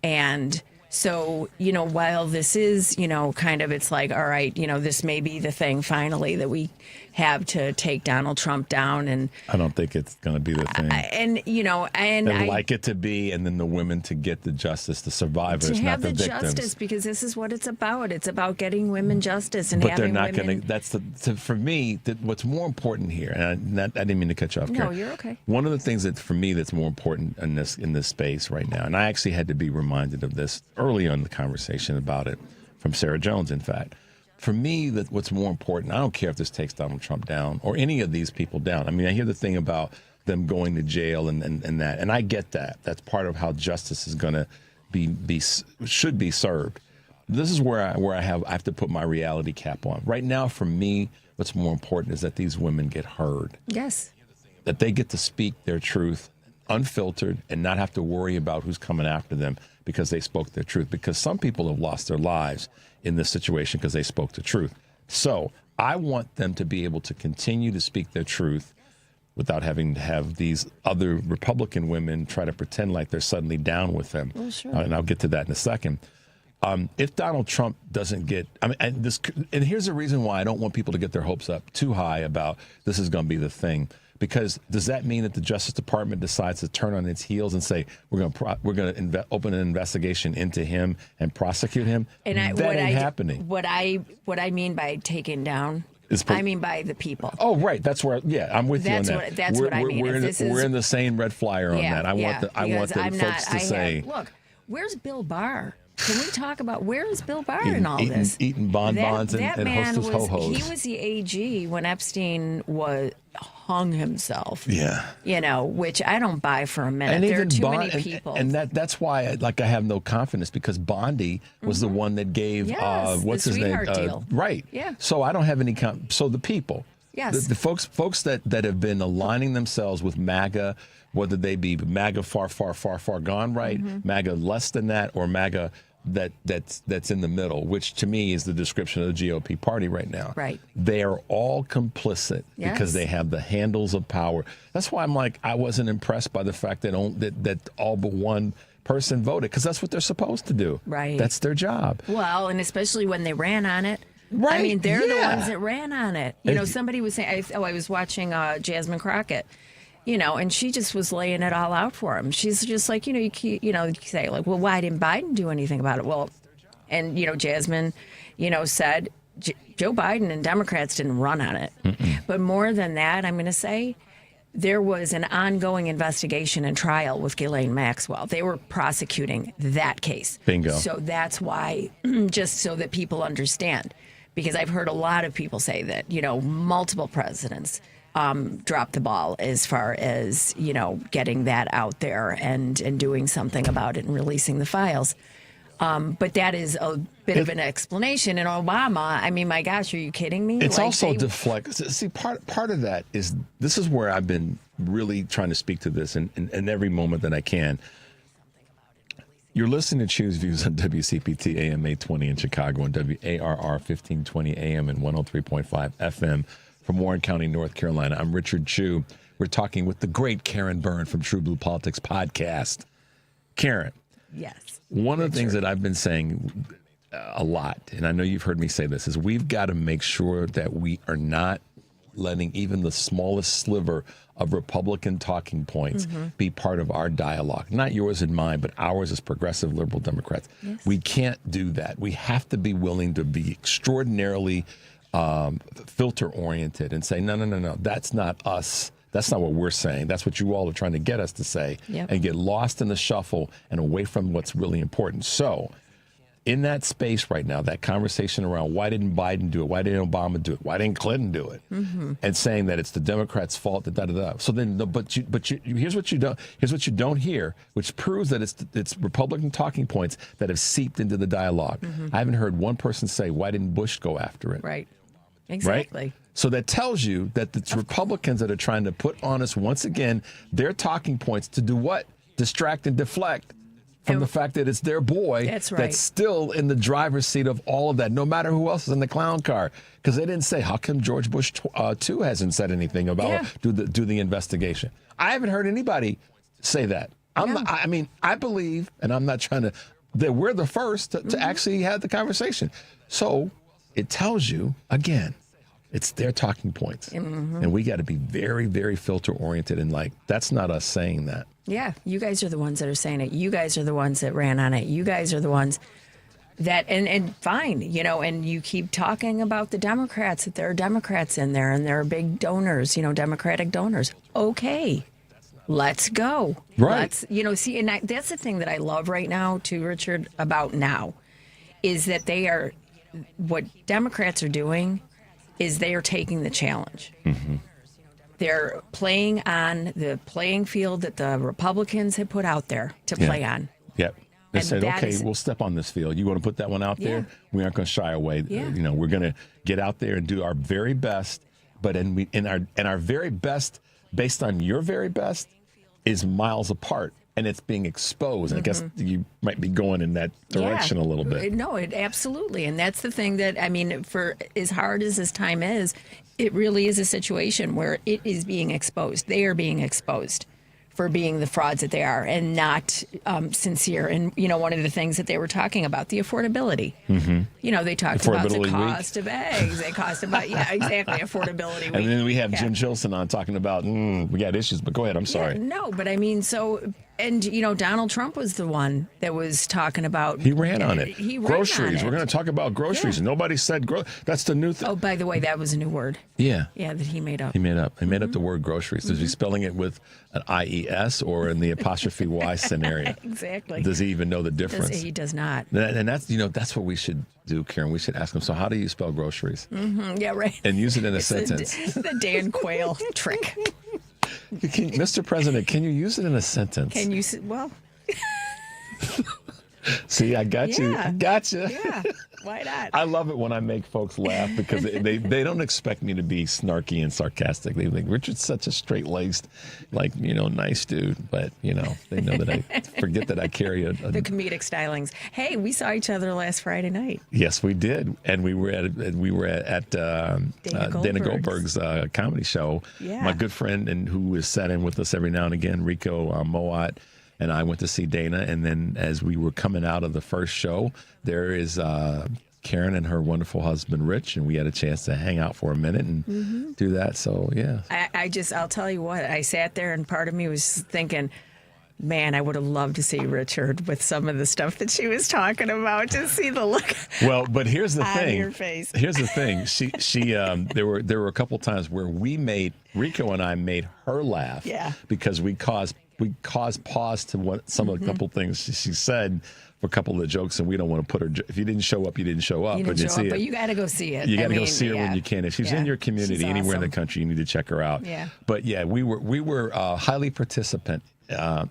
And so, while this is, kind of, it's like, all right, this may be the thing finally that we have to take Donald Trump down. And I don't think it's going to be the thing. I'd like it to be, and then the women to get the justice, the survivors, to have not the the victims. justice, because this is what it's about. It's about getting women justice and But having they're not women. going to. For me, what's more important here, and I didn't mean to cut you off, No, Karen. you're okay. One of the things that for me that's more important in this space right now, and I actually had to be reminded of this early on in the conversation about it from Sarah Jones, in fact. For me, that what's more important, I don't care if this takes Donald Trump down or any of these people down. I hear the thing about them going to jail and that, and I get that. That's part of how justice is going to should be served. This is where I have to put my reality cap on. Right now, for me, what's more important is that these women get heard. Yes. That they get to speak their truth unfiltered and not have to worry about who's coming after them because they spoke their truth. Because some people have lost their lives in this situation because they spoke the truth. So I want them to be able to continue to speak their truth without having to have these other Republican women try to pretend like they're suddenly down with them. Oh, sure. And I'll get to that in a second. If Donald Trump doesn't get, and here's the reason why I don't want people to get their hopes up too high about this is going to be the thing. Because does that mean that the Justice Department decides to turn on its heels and say we're going to open an investigation into him and prosecute him? And that ain't happening. What I mean by taking down I mean by the people. Oh, right. That's where. Yeah, I'm with you on that. That's what I mean. We're in the same red flyer on that. I want the folks to say. Look, where's Bill Barr? Can we talk about where is Bill Barr in all this? Eating bonbons and Hostess Ho-Hos. He was the AG when Epstein hung himself. Yeah. Which I don't buy for a minute. And there are too many people. And that's why I have no confidence, because Bondi was the one that gave what's his name? Deal. Right. Yeah. So I don't have any so the people. Yes. The folks that have been aligning themselves with MAGA, whether they be MAGA far gone right, MAGA less than that, or MAGA that's in the middle, which to me is the description of the GOP party right now. Right. They are all complicit because they have the handles of power. That's why I wasn't impressed by the fact that all but one person voted, because that's what they're supposed to do. Right. That's their job. Well, and especially when they ran on it. Right. I mean, they're the ones that ran on it. Somebody was saying, I was watching Jasmine Crockett. And she just was laying it all out for him. She's just like, you say, like, well, why didn't Biden do anything about it? Well, and, Jasmine, said Joe Biden and Democrats didn't run on it. But more than that, I'm going to say there was an ongoing investigation and trial with Ghislaine Maxwell. They were prosecuting that case. Bingo. So that's why, just so that people understand, because I've heard a lot of people say that, multiple presidents dropped the ball as far as, getting that out there and doing something about it and releasing the files. But that is a bit of an explanation. And Obama, I mean, my gosh, are you kidding me? It's also deflect. See, part of that is, this is where I've been really trying to speak to this in every moment that I can. You're listening to Choose Views on WCPT AM 820 in Chicago and WARR 1520 AM and 103.5 FM. From Warren County, North Carolina. I'm Richard Chu. We're talking with the great Karen Byrne from TruBlu Politics Podcast. Karen. Yes. One of the things that I've been saying a lot, and I know you've heard me say this, is we've got to make sure that we are not letting even the smallest sliver of Republican talking points be part of our dialogue. Not yours and mine, but ours as progressive liberal Democrats. Yes. We can't do that. We have to be willing to be extraordinarily filter-oriented and say, no, that's not us. That's not what we're saying. That's what you all are trying to get us to say, and get lost in the shuffle and away from what's really important. So in that space right now, that conversation around why didn't Biden do it? Why didn't Obama do it? Why didn't Clinton do it? And saying that it's the Democrats' fault, da-da-da. So then, here's what you don't hear, which proves that it's Republican talking points that have seeped into the dialogue. I haven't heard one person say, why didn't Bush go after it? Right. Exactly. Right? So that tells you that it's Republicans that are trying to put on us, once again, their talking points to do what? Distract and deflect from the fact that it's their boy that's still in the driver's seat of all of that, no matter who else is in the clown car. Because they didn't say, how come George Bush too hasn't said anything about do the investigation? I haven't heard anybody say that. I believe, and I'm not trying to, that we're the first to actually have the conversation. So it tells you, again, it's their talking points. And we got to be very, very filter-oriented, and that's not us saying that. Yeah, you guys are the ones that are saying it. You guys are the ones that ran on it. You guys are the ones that, and fine, and you keep talking about the Democrats, that there are Democrats in there, and there are big donors, Democratic donors. Okay, let's go. Right. See, and that's the thing that I love right now, too, Richard, about now, is that what Democrats are doing is they are taking the challenge. They're playing on the playing field that the Republicans have put out there to play on. Yep. They said, okay, we'll step on this field. You want to put that one out there? We aren't going to shy away. We're going to get out there and do our very best. But in our very best, based on your very best, is miles apart. And it's being exposed. I guess you might be going in that direction a little bit. No, absolutely. And that's the thing that, for as hard as this time is, it really is a situation where it is being exposed. They are being exposed for being the frauds that they are and not sincere. And, one of the things that they were talking about, the affordability. They talked about the cost of eggs. They cost about, affordability week. And then we have Jim Chilsen on talking about, we got issues, but go ahead. I'm sorry. No, but And, Donald Trump was the one that was talking about. He ran on it. He ran groceries. on it. We're going to talk about groceries. Yeah. Nobody said that's the new thing. Oh, by the way, that was a new word. Yeah. Yeah, that he made up. He made up the word groceries. Is he spelling it with an IES or in the apostrophe Y scenario? Exactly. Does he even know the difference? He does not. And that's what we should do, Karen. We should ask him, so how do you spell groceries? Mm-hmm. Yeah, right. And use it in a It's sentence. The Dan Quayle trick. Mr. President, can you use it in a sentence? Can you? Well. See, I got you. I got you. Yeah. Why not? I love it when I make folks laugh because they don't expect me to be snarky and sarcastic. They think Richard's such a straight-laced, nice dude. But, they know that I forget that I carry the comedic stylings. Hey, we saw each other last Friday night. Yes, we did. And we were at Dana Goldberg's comedy show. Yeah. My good friend and who is sat in with us every now and again, Rico Moat, and I went to see Dana. And then as we were coming out of the first show, there is Karen and her wonderful husband, Rich, and we had a chance to hang out for a minute and do that. So, yeah. I'll tell you what, I sat there and part of me was thinking, man, I would have loved to see Richard with some of the stuff that she was talking about, to see the look. Well, but here's the thing. On your face. Here's the thing. She there were a couple times where Rico and I made her laugh. Yeah. Because we caused pause to some of the couple things she said for a couple of the jokes, and we don't want to put her. If you didn't show up, you didn't show up. You didn't show up, but you got to go see it. You got to go see her when you can. If she's in your community, She's anywhere in the awesome. country, you need to check her out. Yeah. But yeah, we were highly participant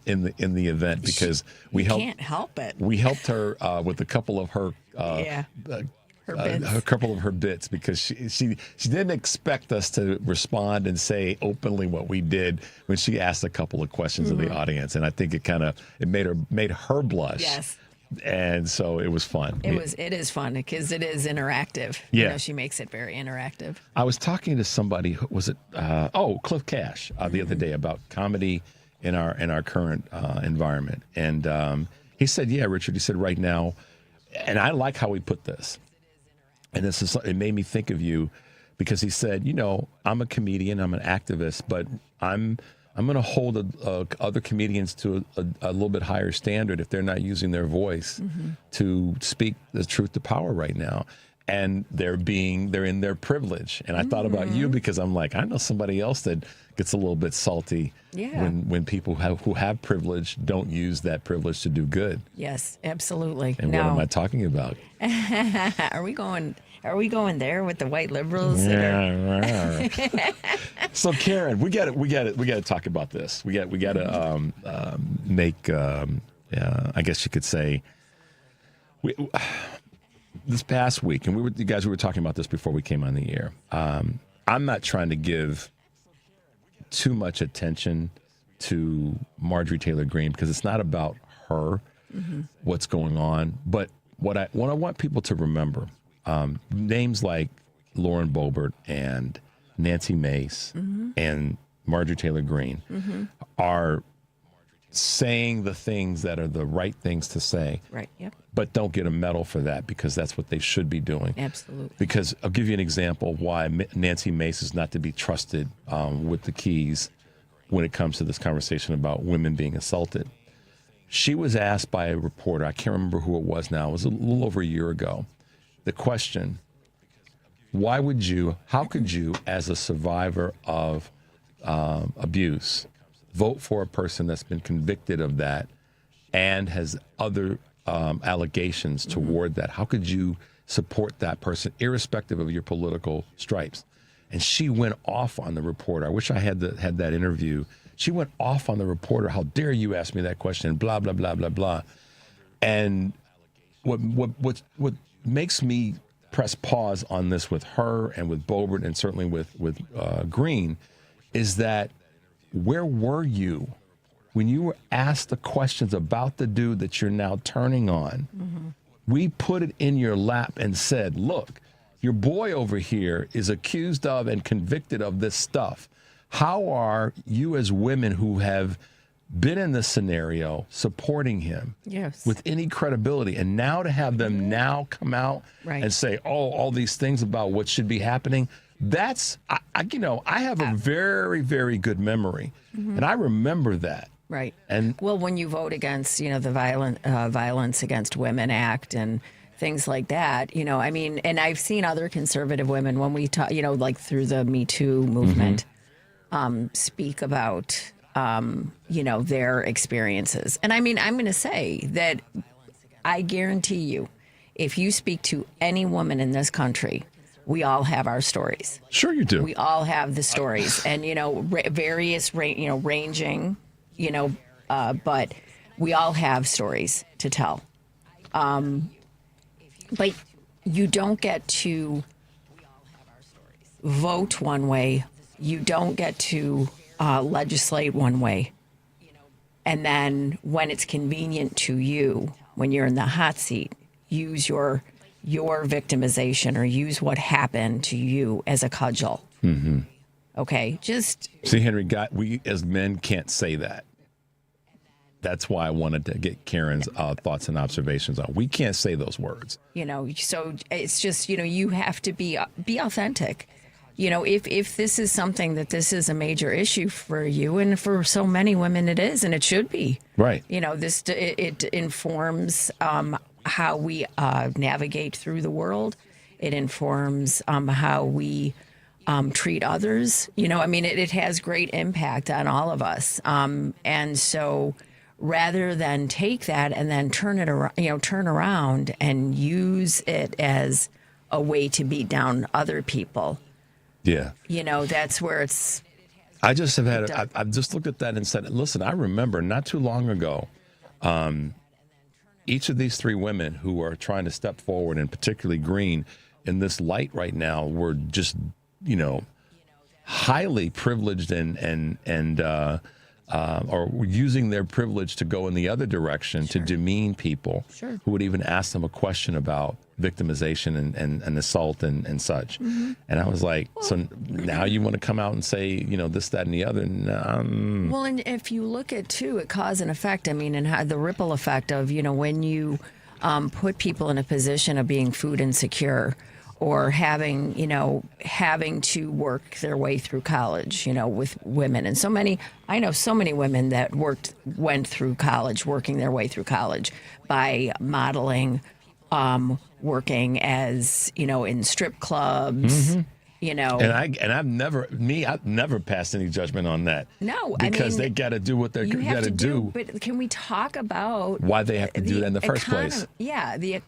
in the event because we helped. Can't help it. We helped her with a couple of her. A couple of her bits because she didn't expect us to respond and say openly what we did when she asked a couple of questions of the audience, and I think it made her blush. Yes. And so it was fun. It is fun because it is interactive. Yeah. She makes it very interactive. I was talking to somebody. Was it? Cliff Cash the other day about comedy in our current environment, and he said, "Yeah, Richard." He said, "Right now," and I like how he put this. And it made me think of you because he said, I'm a comedian, I'm an activist, but I'm going to hold other comedians to a little bit higher standard if they're not using their voice to speak the truth to power right now. And they're in their privilege. And I thought about you because I'm like, I know somebody else that gets a little bit salty when people who have privilege don't use that privilege to do good. Yes, absolutely. And what am I talking about? Are we going there with the white liberals? Yeah. So Karen, we got to talk about this. We got to make. I guess you could say. This past week, and we were talking about this before we came on the air. I'm not trying to give too much attention to Marjorie Taylor Greene because it's not about her, what's going on. But what I want people to remember, names like Lauren Boebert and Nancy Mace and Marjorie Taylor Greene are saying the things that are the right things to say. Right, yep. But don't get a medal for that because that's what they should be doing. Absolutely. Because I'll give you an example of why Nancy Mace is not to be trusted with the keys when it comes to this conversation about women being assaulted. She was asked by a reporter, I can't remember who it was now, it was a little over a year ago, the question, how could you, as a survivor of abuse, vote for a person that's been convicted of that and has other allegations toward that? How could you support that person, irrespective of your political stripes? And she went off on the reporter. I wish I had that interview. She went off on the reporter. How dare you ask me that question? Blah blah blah blah blah. And what makes me press pause on this with her and with Boebert and certainly with Greene is that where were you when you were asked the questions about the dude that you're now turning on? We put it in your lap and said, look, your boy over here is accused of and convicted of this stuff. How are you as women who have been in this scenario supporting him with any credibility? And now to have them now come out and say, all these things about what should be happening, I have a very, very good memory. And I remember that. Right. And well, when you vote against, the Violence Against Women Act and things like that, I mean, and I've seen other conservative women when we talk, like through the Me Too movement, speak about, their experiences. And I mean, I'm going to say that I guarantee you, if you speak to any woman in this country, we all have our stories. Sure you do. We all have the stories and, various, ranging, but we all have stories to tell. But you don't get to vote one way. You don't get to legislate one way. And then when it's convenient to you, when you're in the hot seat, use your victimization or use what happened to you as a cudgel. Mm-hmm. Okay, just... See, Henry, we as men can't say that. That's why I wanted to get Karen's thoughts and observations on. We can't say those words. So it's just, you have to be authentic. If this is something that this is a major issue for you, and for so many women it is, and it should be. Right. It informs how we navigate through the world. It informs how we treat others. It has great impact on all of us. And so rather than take that and then turn around and use it as a way to beat down other people. Yeah. That's where it's... I just have had... I've just looked at that and said, listen, I remember not too long ago, each of these three women who are trying to step forward, and particularly Green, in this light right now, were just, highly privileged or using their privilege to go in the other direction to demean people who would even ask them a question about victimization and assault and such. Mm-hmm. And I was like, so now you want to come out and say, this, that, and the other? Well, and if you look at, too, at cause and effect, and how the ripple effect of, when you put people in a position of being food insecure, or having to work their way through college, with women. And I know so many women that went through college, working their way through college by modeling, working as, in strip clubs, And I've never passed any judgment on that. No, because they got to do what they got to do. But can we talk about why they have to do that in the first place? Yeah, the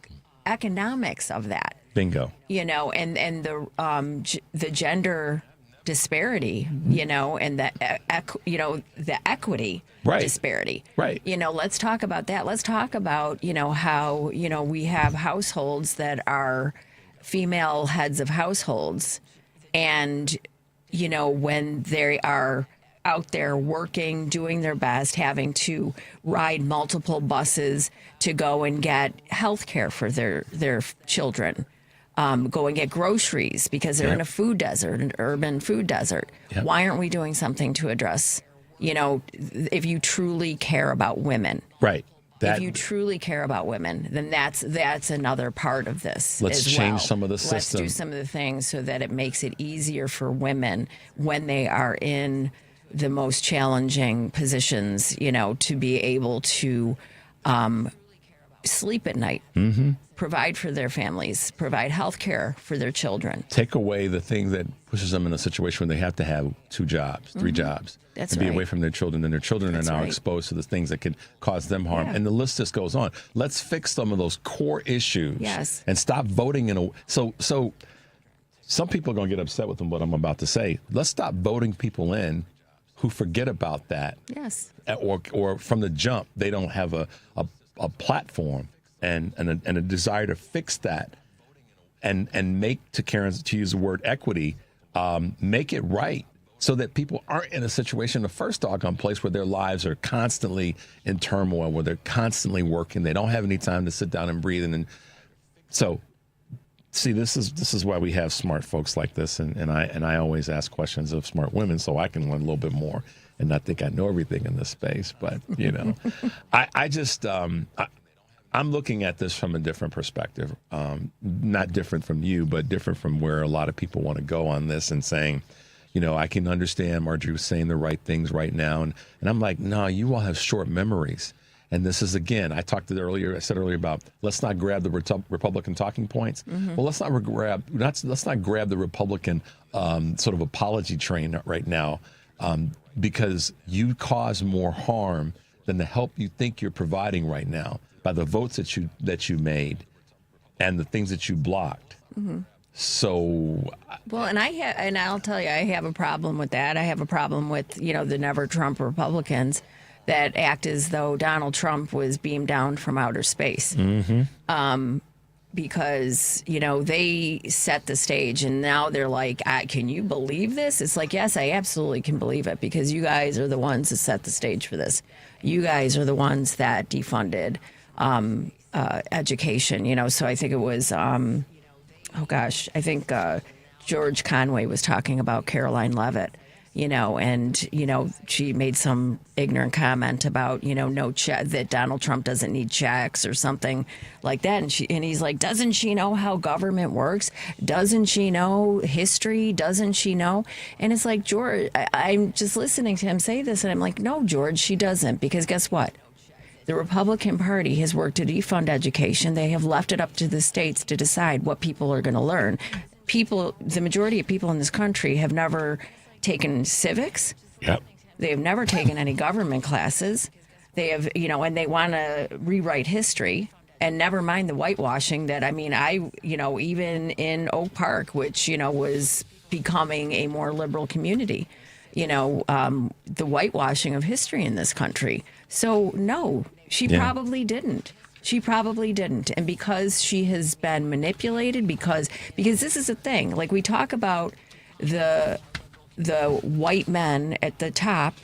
economics of that. Bingo. And the gender disparity, and the equity disparity. Right. Let's talk about that. Let's talk about, how, we have households that are female heads of households, and, when they are out there working, doing their best, having to ride multiple buses to go and get health care for their children. Go and get groceries because they're in a food desert, an urban food desert. Yep. Why aren't we doing something to address, if you truly care about women? Right. If you truly care about women, then that's another part of this. Let's change some of the system. Let's do some of the things so that it makes it easier for women when they are in the most challenging positions, to be able to sleep at night. Mm-hmm. Provide for their families, provide health care for their children. Take away the thing that pushes them in a situation where they have to have 2 jobs, 3 jobs. That's to be away from their children, and their children are now exposed to the things that can cause them harm. Yeah. And the list just goes on. Let's fix some of those core issues. Yes. And stop voting so some people are going to get upset with what I'm about to say. Let's stop voting people in who forget about that. Yes. Or from the jump, they don't have a platform and a desire to fix that and make, to use the word equity, make it right so that people aren't in a situation in the first doggone place where their lives are constantly in turmoil, where they're constantly working. They don't have any time to sit down and breathe. So see, this is why we have smart folks like this. And I always ask questions of smart women so I can learn a little bit more and not think I know everything in this space. But, I'm looking at this from a different perspective, not different from you, but different from where a lot of people want to go on this, and saying, I can understand Marjorie was saying the right things right now. And I'm like, no, you all have short memories. And this is, again, I said earlier about let's not grab the Republican talking points. Mm-hmm. Well, let's not grab the Republican sort of apology train right now, because you cause more harm than the help you think you're providing right now by the votes that you made and the things that you blocked. Mm-hmm. So, well, and I'll tell you, I have a problem with that. I have a problem with, the never Trump Republicans that act as though Donald Trump was beamed down from outer space. Mm-hmm. Because, they set the stage and now they're like, can you believe this? It's like, yes, I absolutely can believe it because you guys are the ones that set the stage for this. You guys are the ones that defunded education, so I think it was, I think George Conway was talking about Caroline Leavitt, and, she made some ignorant comment about, no check, that Donald Trump doesn't need checks or something like that. And he's like, doesn't she know how government works? Doesn't she know history? Doesn't she know? And it's like, George, I'm just listening to him say this and I'm like, no, George, she doesn't. Because guess what? The Republican Party has worked to defund education. They have left it up to the states to decide what people are going to learn. The majority of people in this country have never taken civics. Yep. They have never taken any government classes. They have, and they want to rewrite history. And never mind the whitewashing that, even in Oak Park, which, was becoming a more liberal community, the whitewashing of history in this country. So, no, she probably didn't. She probably didn't. And because she has been manipulated, because this is the thing, like we talk about the white men at the top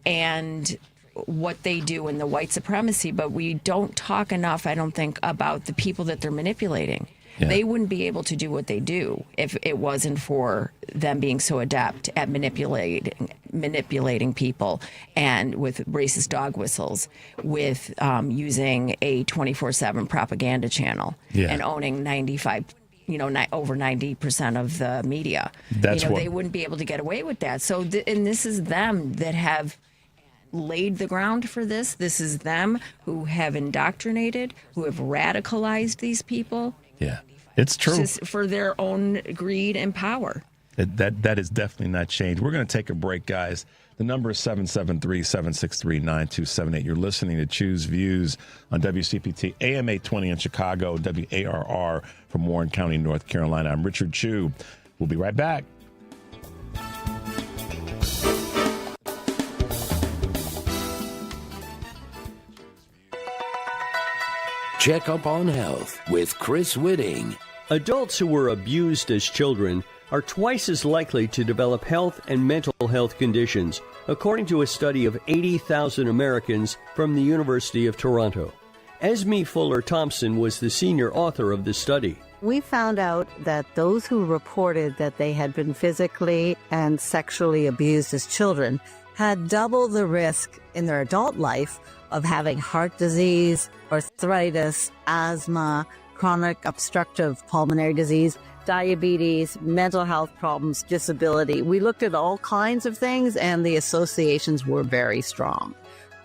and what they do in the white supremacy, but we don't talk enough, I don't think, about the people that they're manipulating. Yeah. They wouldn't be able to do what they do if it wasn't for them being so adept at manipulating people and with racist dog whistles, with using a 24/7 propaganda channel and owning over 90% of the media. They wouldn't be able to get away with that. So, and this is them that have laid the ground for this. This is them who have indoctrinated, who have radicalized these people. Yeah, it's true. Just for their own greed and power. That is definitely not changed. We're going to take a break, guys. The number is 773-763-9278. You're listening to Choose Views on WCPT, AM 820 in Chicago, WARR from Warren County, North Carolina. I'm Richard Chu. We'll be right back. Check up on health with Chris Whitting. Adults who were abused as children are twice as likely to develop health and mental health conditions, according to a study of 80,000 Americans from the University of Toronto. Esme Fuller Thompson was the senior author of the study. We found out that those who reported that they had been physically and sexually abused as children had double the risk in their adult life of having heart disease, arthritis, asthma, chronic obstructive pulmonary disease, diabetes, mental health problems, disability. We looked at all kinds of things and the associations were very strong.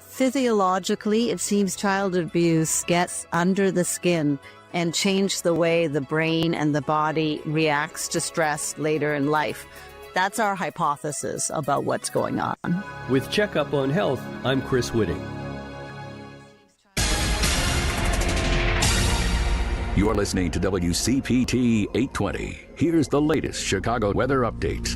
Physiologically, it seems child abuse gets under the skin and changes the way the brain and the body reacts to stress later in life. That's our hypothesis about what's going on. With Checkup on Health, I'm Chris Whitting. You're listening to WCPT 820. Here's the latest Chicago weather update.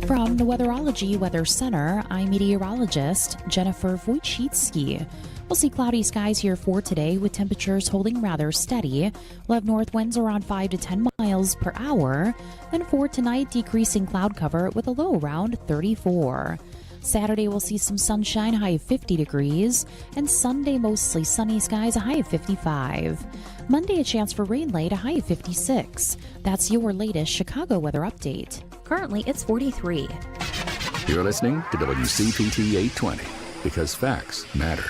From the Weatherology Weather Center, I'm meteorologist Jennifer Wojcicki. We'll see cloudy skies here for today with temperatures holding rather steady. We'll have north winds around 5 to 10 miles per hour. Then for tonight, decreasing cloud cover with a low around 34. Saturday, we'll see some sunshine, high of 50 degrees. And Sunday, mostly sunny skies, a high of 55. Monday, a chance for rain late, a high of 56. That's your latest Chicago weather update. Currently, it's 43. You're listening to WCPT 820 because facts matter.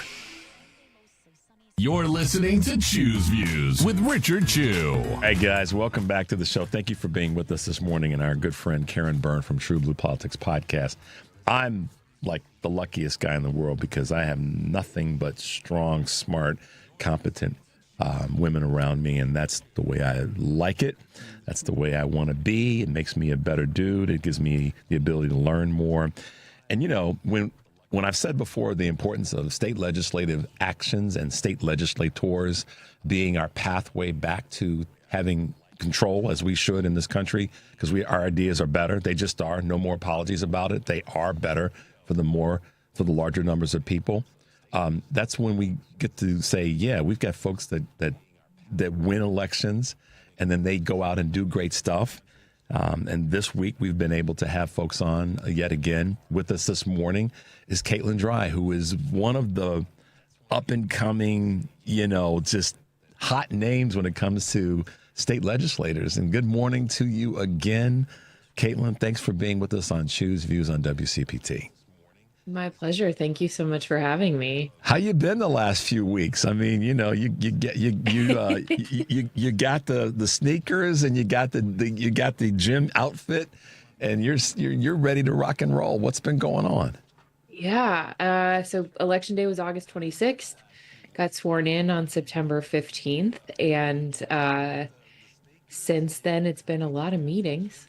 You're listening to Choose Views with Richard Chew. Hey, guys, welcome back to the show. Thank you for being with us this morning and our good friend Karen Byrne from TruBlu Politics Podcast. I'm like the luckiest guy in the world because I have nothing but strong, smart, competent women around me, and that's the way I like it. That's the way I want to be. It makes me a better dude. It gives me the ability to learn more. And, you know, when I've said before the importance of state legislative actions and state legislators being our pathway back to having control as we should in this country, because our ideas are better. They just are. No more apologies about it. They are better for the larger numbers of people. That's when we get to say, yeah, we've got folks that win elections and then they go out and do great stuff. And this week we've been able to have folks on yet again. With us this morning is Catelin Drey, who is one of the up and coming, just hot names when it comes to state legislators. And good morning to you again, Catelin. Thanks for being with us on Choose Views on WCPT. My pleasure. Thank you so much for having me. How you been the last few weeks? I mean, you got the sneakers and you got the gym outfit, and you're ready to rock and roll. What's been going on? Yeah. So Election Day was August 26th. Got sworn in on September 15th, and since then it's been a lot of meetings.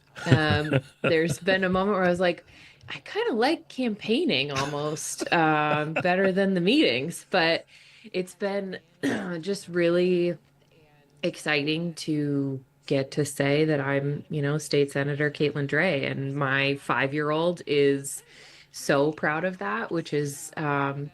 There's been a moment where I was like, I kind of like campaigning almost better than the meetings, but it's been just really exciting to get to say that I'm, State Senator Catelin Drey, and my 5-year-old is so proud of that, which is, I'm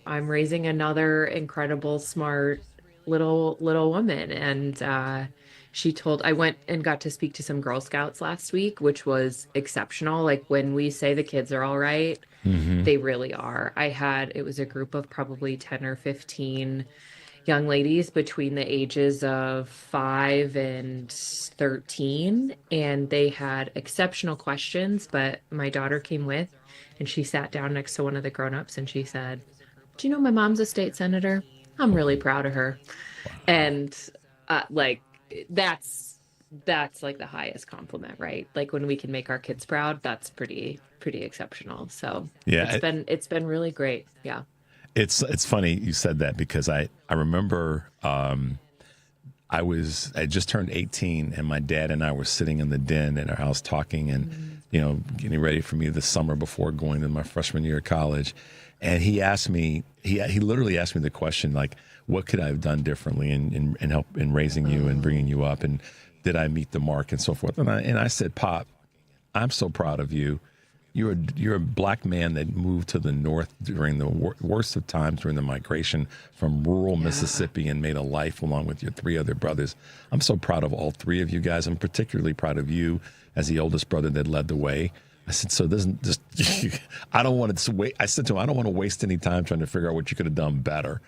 raising another incredible, smart little woman, and I went and got to speak to some Girl Scouts last week, which was exceptional. Like, when we say the kids are all right, they really are. It was a group of probably 10 or 15 young ladies between the ages of 5 and 13. And they had exceptional questions, but my daughter came with, and she sat down next to one of the grownups and she said, "Do you know my mom's a state senator? I'm really proud of her." Wow. And that's like the highest compliment, right? Like, when we can make our kids proud, that's pretty exceptional. So yeah, it's been really great. Yeah. It's funny you said that, because I remember I just turned 18, and my dad and I were sitting in the den in our house talking and getting ready for me this summer before going to my freshman year of college. And he asked me, he literally asked me the question, like, what could I have done differently in help in raising you and bringing you up, and did I meet the mark and so forth? And I said, "Pop, I'm so proud of you. You're a black man that moved to the north during the worst of times during the migration from rural Mississippi and made a life along with your 3 other brothers. I'm so proud of all 3 of you guys. I'm particularly proud of you as the oldest brother that led the way." I said, "So this isn't just, I don't want to wait." I said to him, "I don't want to waste any time trying to figure out what you could have done better."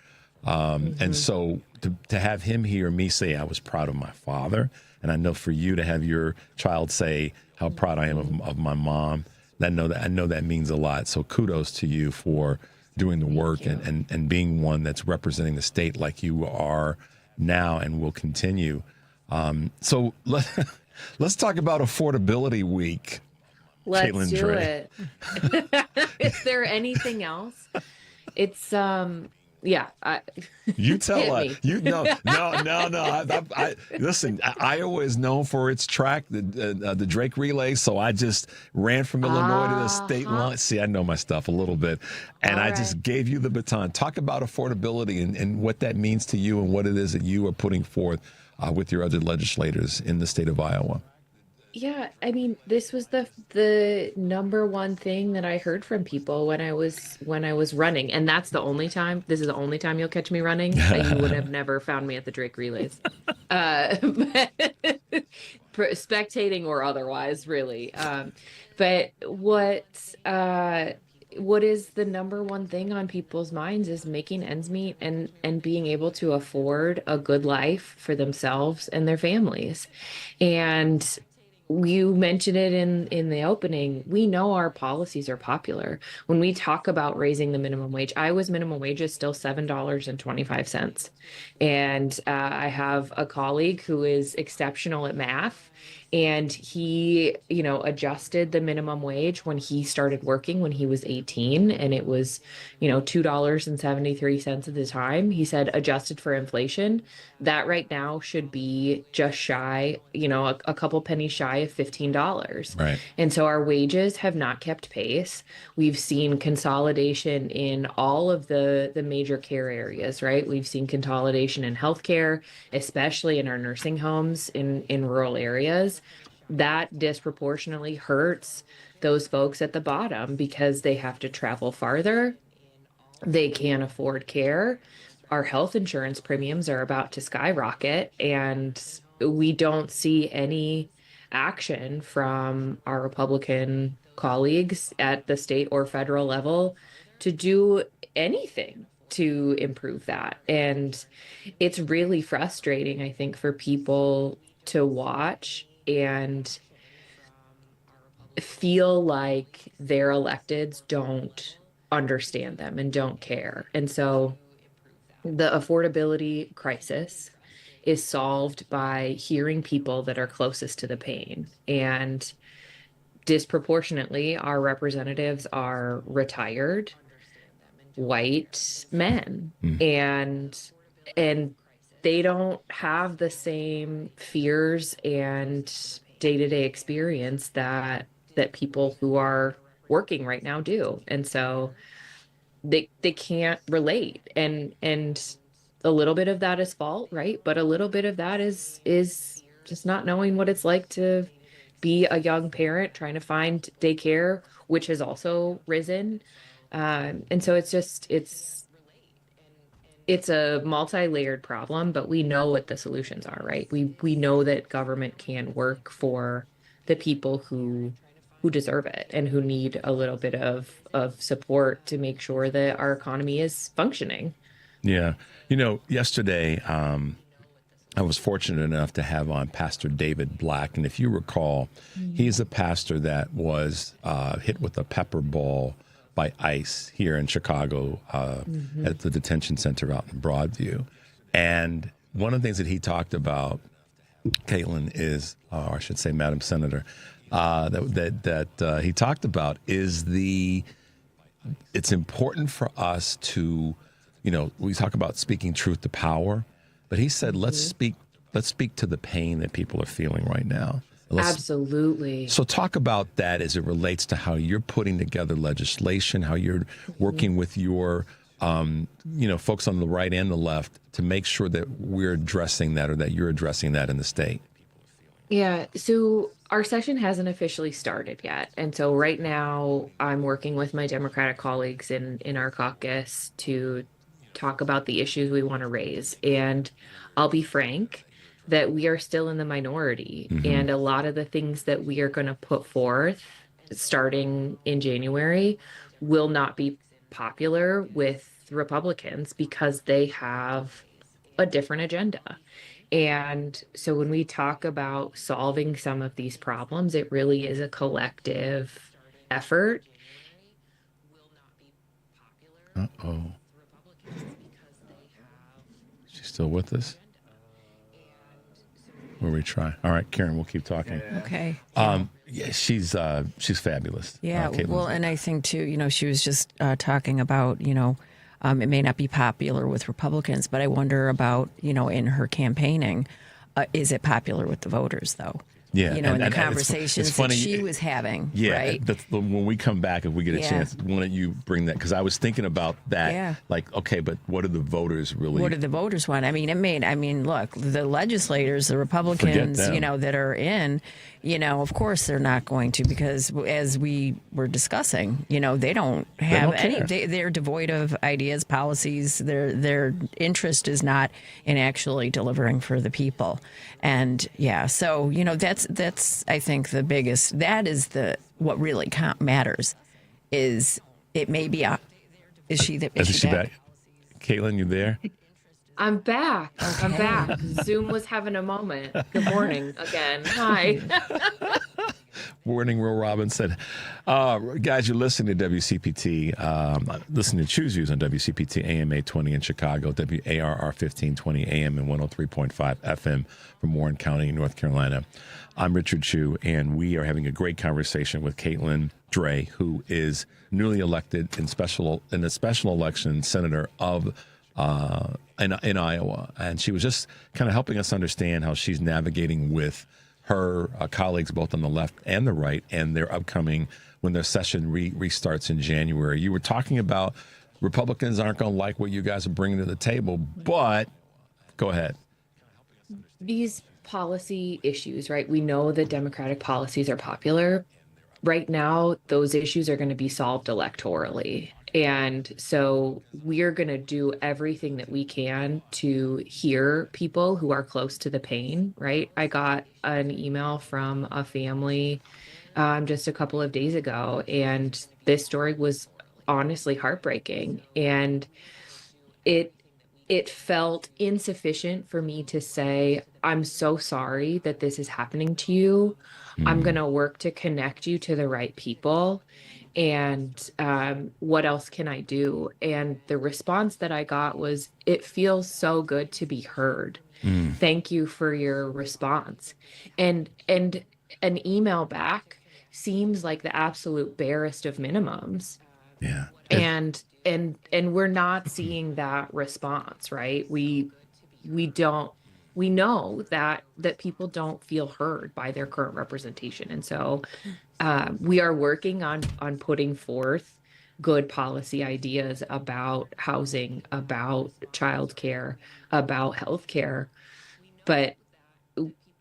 And so to have him hear me say I was proud of my father, and I know for you to have your child say how proud I am of my mom, I know that means a lot. So kudos to you for doing the work and being one that's representing the state like you are now and will continue. So let's talk about Affordability Week. Let's Catelin do Drey. it. Is there anything else? It's yeah. You tell us. Me. You no. Listen, Iowa is known for its track, the Drake Relay. So I just ran from Illinois to the state line. See, I know my stuff a little bit, and I just gave you the baton. Talk about affordability and what that means to you, and what it is that you are putting forth with your other legislators in the state of Iowa. Yeah, I mean, this was the number one thing that I heard from people when I was running, and that's the only time. This is the only time you'll catch me running. You would have never found me at the Drake Relays, spectating or otherwise, really. But what is the number one thing on people's minds is making ends meet and being able to afford a good life for themselves and their families, and You mentioned it in the opening. We know our policies are popular. When we talk about raising the minimum wage, Iowa's minimum wage is still $7.25. And I have a colleague who is exceptional at math, and he, adjusted the minimum wage when he started working when he was 18, and it was, $2.73 at the time. He said, adjusted for inflation, that right now should be just shy, a couple pennies shy of $15. Right. And so our wages have not kept pace. We've seen consolidation in all of the major care areas, right? We've seen consolidation in healthcare, especially in our nursing homes in rural areas. That disproportionately hurts those folks at the bottom because they have to travel farther. They can't afford care. Our health insurance premiums are about to skyrocket, and we don't see any action from our Republican colleagues at the state or federal level to do anything to improve that. And it's really frustrating, I think, for people to watch and feel like their electeds don't understand them and don't care. And so the affordability crisis is solved by hearing people that are closest to the pain. And disproportionately, our representatives are retired white men. And they don't have the same fears and day-to-day experience that people who are working right now do. And so they can't relate. And a little bit of that is fault, right? But a little bit of that is just not knowing what it's like to be a young parent trying to find daycare, which has also risen. And so it's a multi-layered problem, but we know what the solutions are, right? We know that government can work for the people who deserve it and who need a little bit of support to make sure that our economy is functioning. Yeah. Yesterday, I was fortunate enough to have on Pastor David Black. And if you recall, he's a pastor that was hit with a pepper ball by ICE here in Chicago at the detention center out in Broadview. And one of the things that he talked about, Catelin, is, or I should say, Madam Senator, that he talked about is it's important for us to, we talk about speaking truth to power, but he said, let's speak to the pain that people are feeling right now. Absolutely. So talk about that as it relates to how you're putting together legislation, how you're working with your, folks on the right and the left to make sure that we're addressing that, or that you're addressing that in the state. Yeah. So our session hasn't officially started yet. And so right now I'm working with my Democratic colleagues in our caucus to talk about the issues we want to raise. And I'll be frank that we are still in the minority. And a lot of the things that we are going to put forth starting in January will not be popular with Republicans because they have a different agenda. And so when we talk about solving some of these problems, it really is a collective effort. Uh-oh. She's still with us? We'll retry. All right, Karen, we'll keep talking. Okay. Yeah, she's fabulous. Yeah, well, and I think too, she was just talking about, it may not be popular with Republicans, but I wonder about, in her campaigning, is it popular with the voters though? Yeah, in the conversations that she was having. Yeah, right? When we come back, if we get a chance, why don't you bring that? Because I was thinking about that. Yeah. Like, okay, but what do the voters really? What do the voters want? Look, the legislators, the Republicans, that are in, of course they're not going to, because as we were discussing, they don't have they're devoid of ideas, policies. Their interest is not in actually delivering for the people. And so, that's I think the biggest, that is what really matters is it may be, is she back? Caitlin, you there? I'm back. I'm back. Zoom was having a moment. Good morning again. Hi. Morning, Will Robinson. Guys, you're listening to WCPT. Listening to Choose Views on WCPT AM 820 in Chicago, WARR 1520 AM and 103.5 FM from Warren County, North Carolina. I'm Richard Chu, and we are having a great conversation with Catelin Drey, who is newly elected in a special election senator of in Iowa. And she was just kind of helping us understand how she's navigating with her colleagues, both on the left and the right, and their upcoming, when their session restarts in January. You were talking about Republicans aren't going to like what you guys are bringing to the table, but go ahead. These policy issues, right? We know that Democratic policies are popular. Right now, those issues are going to be solved electorally. And so we're going to do everything that we can to hear people who are close to the pain, right? I got an email from a family just a couple of days ago, and this story was honestly heartbreaking. And it felt insufficient for me to say, I'm so sorry that this is happening to you. I'm going to work to connect you to the right people. And what else can I do? And the response that I got was, it feels so good to be heard. Thank you for your response. And an email back seems like the absolute barest of minimums. Yeah. And we're not seeing that response, right? We know that people don't feel heard by their current representation. And so we are working on putting forth good policy ideas about housing, about childcare, about healthcare, but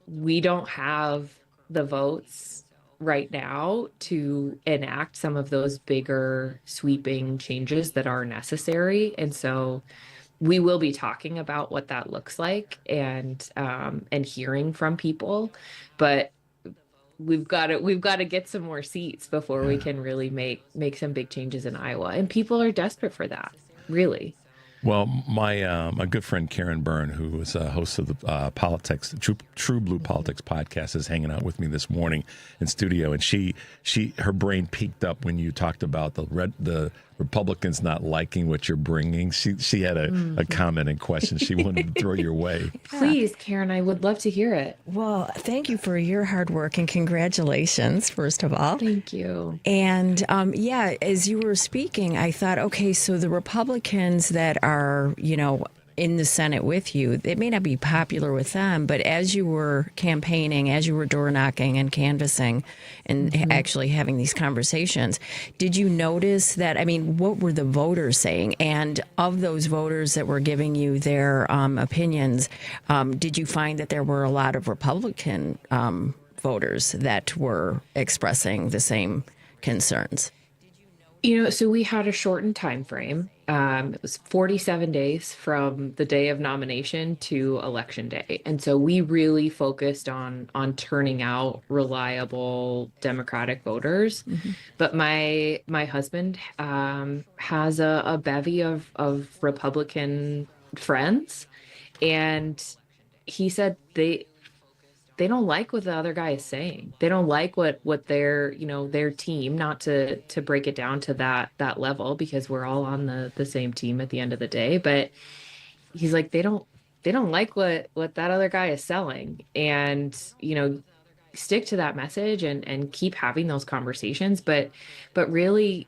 we don't have the votes right now to enact some of those bigger sweeping changes that are necessary. And so we will be talking about what that looks like and hearing from people, but we've got to get some more seats before we can really make some big changes in Iowa. And people are desperate for that, really. Well, my good friend Karen Byrne, who is a host of the TruBlu Politics podcast, is hanging out with me this morning in studio, and her brain peaked up when you talked about the Republicans not liking what you're bringing. She had a comment and question she wanted to throw your way. Please, Karen, I would love to hear it. Well, thank you for your hard work and congratulations, first of all. Thank you. And as you were speaking, I thought, okay, so the Republicans that are, in the Senate with you, it may not be popular with them, but as you were campaigning, as you were door knocking and canvassing and actually having these conversations, did you notice that, what were the voters saying? And of those voters that were giving you their opinions, did you find that there were a lot of Republican voters that were expressing the same concerns? So we had a shortened time frame. It was 47 days from the day of nomination to election day. And so we really focused on turning out reliable Democratic voters. But my husband has a bevy of Republican friends. And he said they don't like what the other guy is saying. They don't like what their team, not to break it down to that level, because we're all on the same team at the end of the day. But he's like, they don't like what that other guy is selling. And, stick to that message and keep having those conversations. But really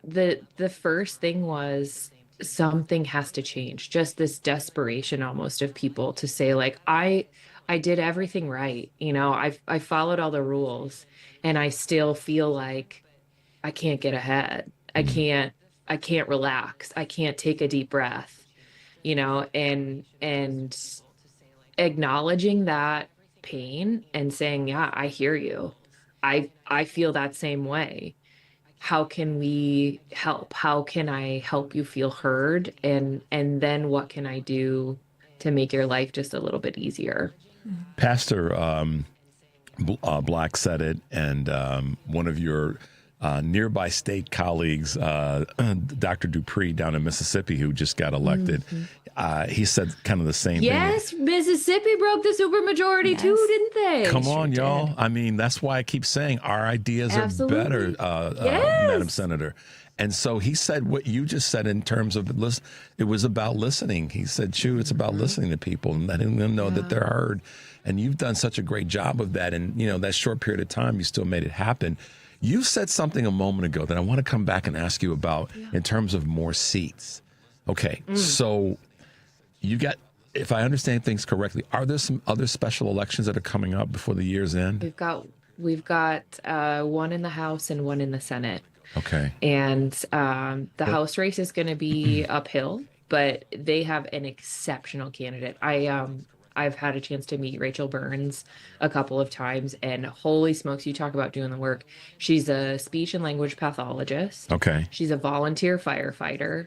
the first thing was, something has to change. Just this desperation almost of people to say, like, I did everything right. I followed all the rules, and I still feel like I can't get ahead. I can't relax. I can't take a deep breath, and acknowledging that pain and saying, yeah, I hear you. I feel that same way. How can we help? How can I help you feel heard? And then what can I do to make your life just a little bit easier? Pastor Black said it, and one of your nearby state colleagues, Dr. Dupree down in Mississippi, who just got elected, he said kind of the same thing. Yes, Mississippi broke the supermajority too, didn't they? Come on, y'all. I mean, that's why I keep saying our ideas are better, Madam Senator. And so he said what you just said in terms of it was about listening. He said, Chu, it's about listening to people and letting them know that they're heard. And you've done such a great job of that. And, that short period of time, you still made it happen. You said something a moment ago that I want to come back and ask you about in terms of more seats. Okay, so you got, if I understand things correctly, are there some other special elections that are coming up before the year's end? We've got one in the House and one in the Senate. Okay. And the House race is going to be uphill, but they have an exceptional candidate. I've had a chance to meet Rachel Byrne a couple of times, and holy smokes, you talk about doing the work. She's a speech and language pathologist. Okay. She's a volunteer firefighter,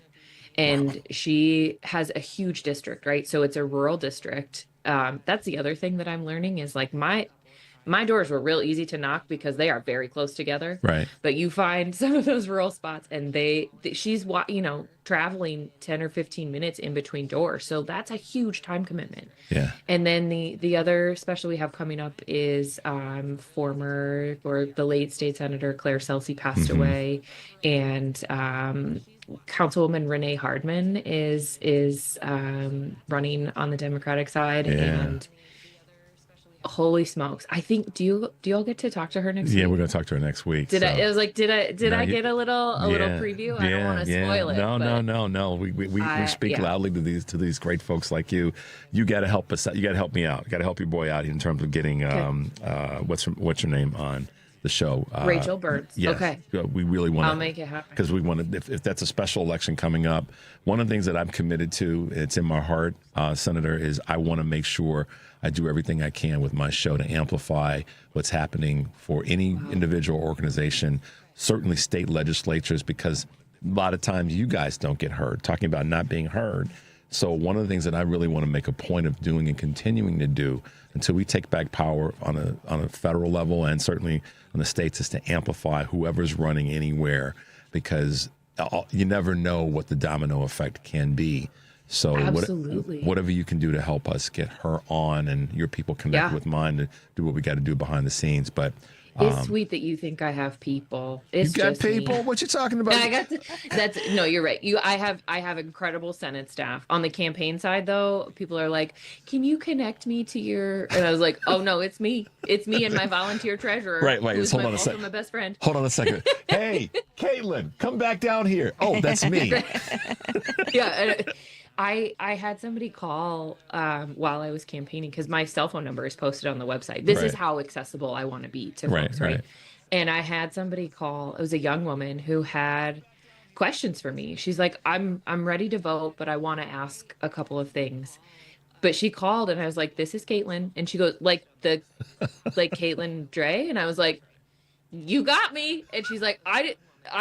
and she has a huge district, right? So it's a rural district. That's the other thing that I'm learning is like my doors were real easy to knock because they are very close together. Right. But you find some of those rural spots and she's traveling 10 or 15 minutes in between doors. So that's a huge time commitment. Yeah. And then the other special we have coming up is the late state senator Claire Celsey passed away, and Councilwoman Renee Hardman is running on the Democratic side. And holy smokes! I think do you all get to talk to her next week? Yeah, we're going to talk to her next week. Did I get a little preview? I don't want to spoil it. No. We speak loudly to these great folks like you. You got to help us out. You got to help me out. Got to help your boy out in terms of getting what's your name on the show? Rachel Byrne. Yes. Okay. We really want to. I'll make it happen. Because we want to, if that's a special election coming up, one of the things that I'm committed to, it's in my heart, Senator, is I want to make sure I do everything I can with my show to amplify what's happening for any individual organization, certainly state legislatures, because a lot of times you guys don't get heard, talking about not being heard. So one of the things that I really want to make a point of doing and continuing to do until we take back power on a federal level and certainly on the states is to amplify whoever's running anywhere, because you never know what the domino effect can be. So whatever you can do to help us get her on and your people connect with mine to do what we got to do behind the scenes. But it's sweet that you think I have people. It's you got just people? Me. What you talking about? No, you're right. I have incredible Senate staff. On the campaign side, though, people are like, "Can you connect me to your?" And I was like, "Oh no, it's me. It's me and my volunteer treasurer. Right. Who's Hold on a second. My best friend. Hold on a second. Hey, Catelin, come back down here. Oh, that's me. Yeah. I had somebody call while I was campaigning because my cell phone number is posted on the website. This is how accessible I want to be to folks, right? And I had somebody call. It was a young woman who had questions for me. She's like, I'm ready to vote, but I want to ask a couple of things. But she called and I was like, this is Catelin. And she goes, like Catelin Drey. And I was like, you got me. And she's like, I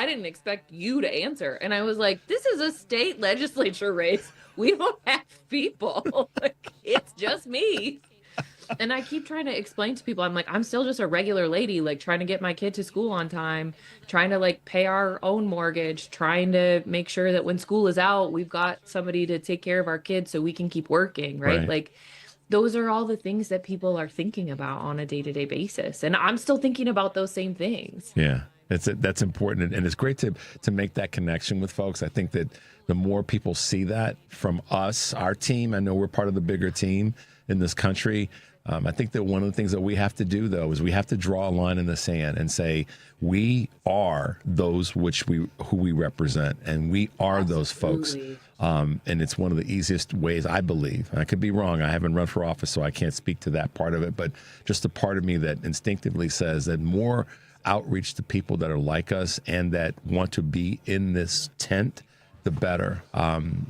didn't expect you to answer. And I was like, this is a state legislature race. We don't have people. It's just me. And I keep trying to explain to people, I'm like, I'm still just a regular lady, like trying to get my kid to school on time, trying to like pay our own mortgage, trying to make sure that when school is out, we've got somebody to take care of our kids so we can keep working, right? Like those are all the things that people are thinking about on a day-to-day basis. And I'm still thinking about those same things. Yeah. That's important, and it's great to make that connection with folks. I think that the more people see that from us, our team, I know we're part of the bigger team in this country. I think that one of the things that we have to do, though, is we have to draw a line in the sand and say we are those who we represent, and we are those folks. And it's one of the easiest ways, I believe. I could be wrong. I haven't run for office, so I can't speak to that part of it. But just a part of me that instinctively says that more outreach to people that are like us and that want to be in this tent, the better.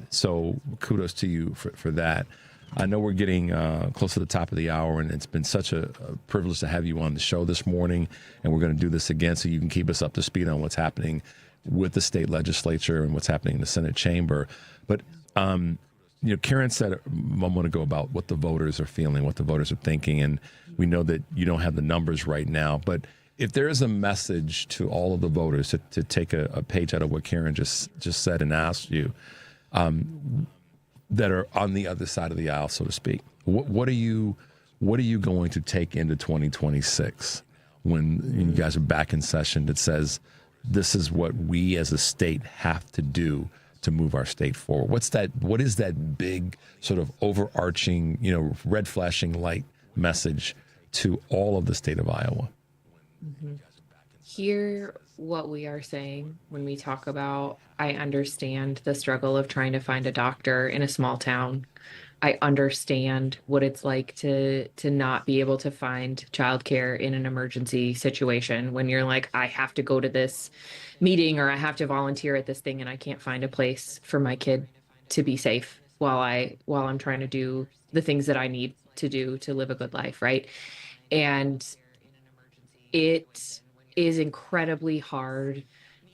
So kudos to you for that. I know we're getting close to the top of the hour, and it's been such a privilege to have you on the show this morning, and we're going to do this again so you can keep us up to speed on what's happening with the state legislature and what's happening in the Senate chamber. But Karen said a moment ago about what the voters are feeling, what the voters are thinking, and we know that you don't have the numbers right now, but if there is a message to all of the voters to take a page out of what Karen just said and asked you, that are on the other side of the aisle, so to speak. What are you going to take into 2026 when you guys are back in session that says this is what we as a state have to do to move our state forward? What is that big sort of overarching, red flashing light message to all of the state of Iowa? Mm-hmm. Hear what we are saying when we talk about, I understand the struggle of trying to find a doctor in a small town. I understand what it's like to not be able to find childcare in an emergency situation when you're like, I have to go to this meeting or I have to volunteer at this thing and I can't find a place for my kid to be safe while I'm trying to do the things that I need to do to live a good life, right? And it is incredibly hard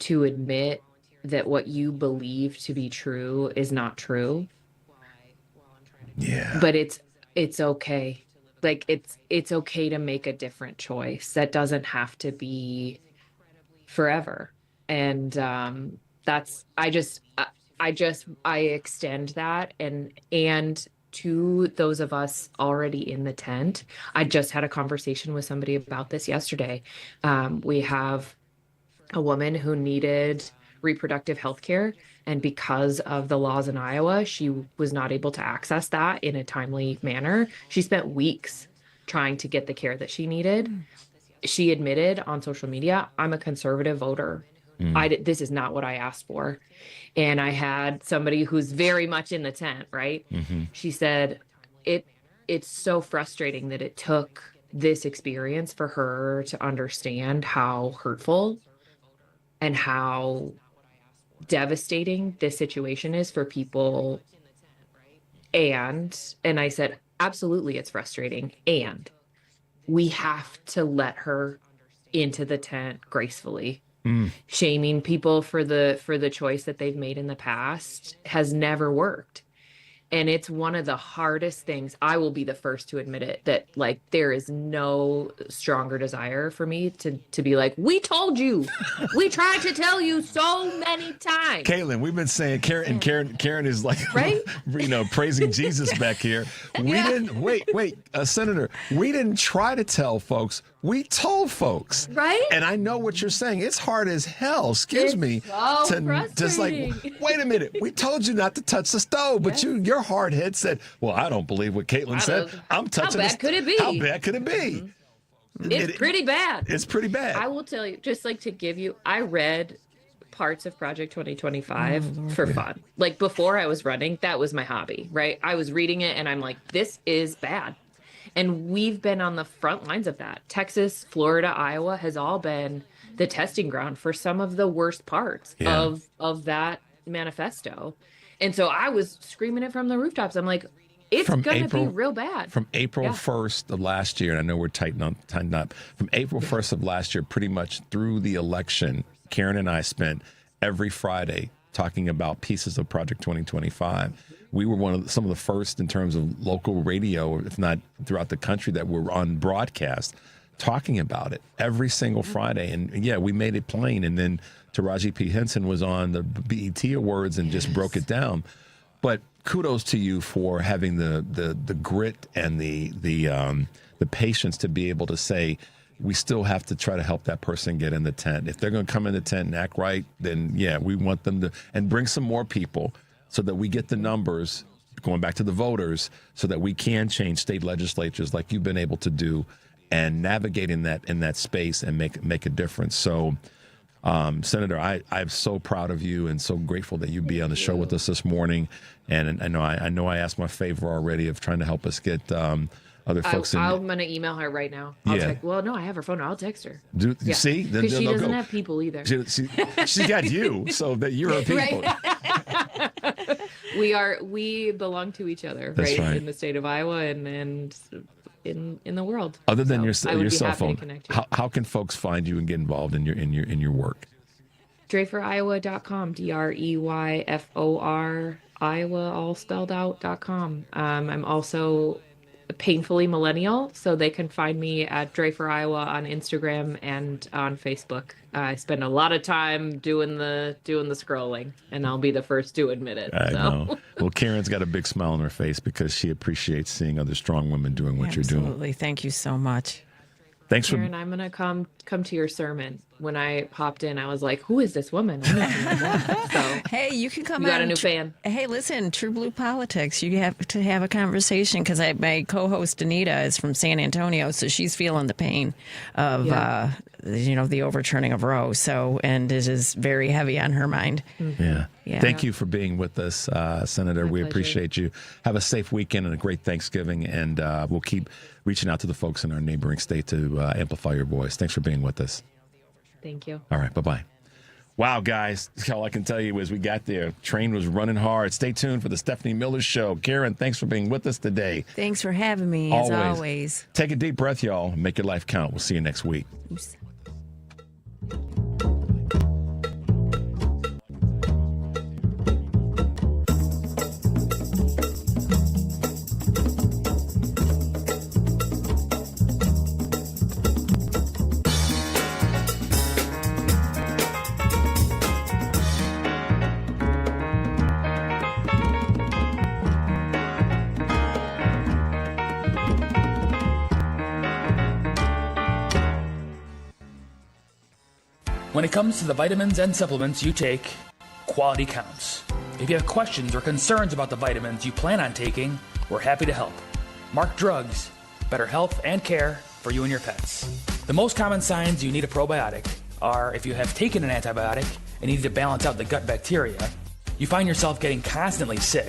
to admit that what you believe to be true is not true. Yeah. But it's okay. Like it's okay to make a different choice. That doesn't have to be forever. And I extend that and to those of us already in the tent. I just had a conversation with somebody about this yesterday. We have a woman who needed reproductive health care, and because of the laws in Iowa, she was not able to access that in a timely manner. She spent weeks trying to get the care that she needed. She admitted on social media, I'm a conservative voter. This is not what I asked for. And I had somebody who's very much in the tent, right? Mm-hmm. She said, it's so frustrating that it took this experience for her to understand how hurtful and how devastating this situation is for people. And I said, absolutely, it's frustrating. And we have to let her into the tent gracefully. Shaming people for the choice that they've made in the past has never worked. And it's one of the hardest things. I will be the first to admit it, that like there is no stronger desire for me to be like, we told you, we tried to tell you so many times. Catelin, we've been saying Karen is like, right? Praising Jesus back here. We didn't wait, Senator. We didn't try to tell folks. We told folks. Right? And I know what you're saying. It's hard as hell, excuse me, so just like, wait a minute. We told you not to touch the stove, but your hard head said, well, I don't believe what Catelin said. I'm touching How bad could it be? How bad could it be? Mm-hmm. It's pretty bad. It's pretty bad. I will tell you, just like to give you, I read parts of Project 2025 for fun. Like before I was running, that was my hobby, right? I was reading it and I'm like, this is bad. And we've been on the front lines of that. Texas, Florida, Iowa has all been the testing ground for some of the worst parts of that manifesto. And so I was screaming it from the rooftops. I'm like, it's going to be real bad. From April 1st of last year, and I know we're tightened up. From April 1st of last year, pretty much through the election, Karen and I spent every Friday talking about pieces of Project 2025. We were some of the first in terms of local radio, if not throughout the country, that were on broadcast talking about it every single Friday. And yeah, we made it plain. And then Taraji P. Henson was on the BET Awards and just broke it down. But kudos to you for having the grit and the patience to be able to say, we still have to try to help that person get in the tent. If they're going to come in the tent and act right, then yeah, we want them to, and bring some more people so that we get the numbers, going back to the voters, so that we can change state legislatures like you've been able to do and navigate in that space and make a difference. So, Senator, I'm so proud of you and so grateful that you'd be on the show with us this morning. And I know I asked my favor already of trying to help us get other folks in. I'm going to email her right now. Well, no, I have her phone. I'll text her. You see? Because she doesn't have people either. She got you, so that you're her people. We belong to each other, That's right? In the state of Iowa and in the world. Other than your cell phone, how can folks find you and get involved in your work? DreyForIowa.com, DreyFor Iowa, all spelled out.com. I'm also Painfully Millennial, so they can find me at Drey for Iowa on Instagram and on Facebook. I spend a lot of time doing the scrolling, and I'll be the first to admit it. I know. Well, Karen's got a big smile on her face because she appreciates seeing other strong women doing what you're doing. Absolutely. Thank you so much. Thanks Karen, I'm gonna come to your sermon. When I popped in, I was like, "Who is this woman?" I don't know that. So, hey, you can come. You got a new fan. Hey, listen, TruBlu Politics. You have to have a conversation because my co-host Anita is from San Antonio, so she's feeling the pain of the overturning of Roe. So, and it is very heavy on her mind. Yeah. Thank you for being with us, Senator. We pleasure. appreciate you. Have a safe weekend and a great Thanksgiving, and we'll keep reaching out to the folks in our neighboring state to amplify your voice. Thanks for being with us. Thank you. All right, bye-bye. Wow, guys, all I can tell you is we got there. Train was running hard. Stay tuned for the Stephanie Miller Show. Karen, thanks for being with us today. Thanks for having me, as always. Take a deep breath, y'all. Make your life count. We'll see you next week. Oops. When it comes to the vitamins and supplements you take, quality counts. If you have questions or concerns about the vitamins you plan on taking, we're happy to help. Mark Drugs, better health and care for you and your pets. The most common signs you need a probiotic are if you have taken an antibiotic and need to balance out the gut bacteria, you find yourself getting constantly sick,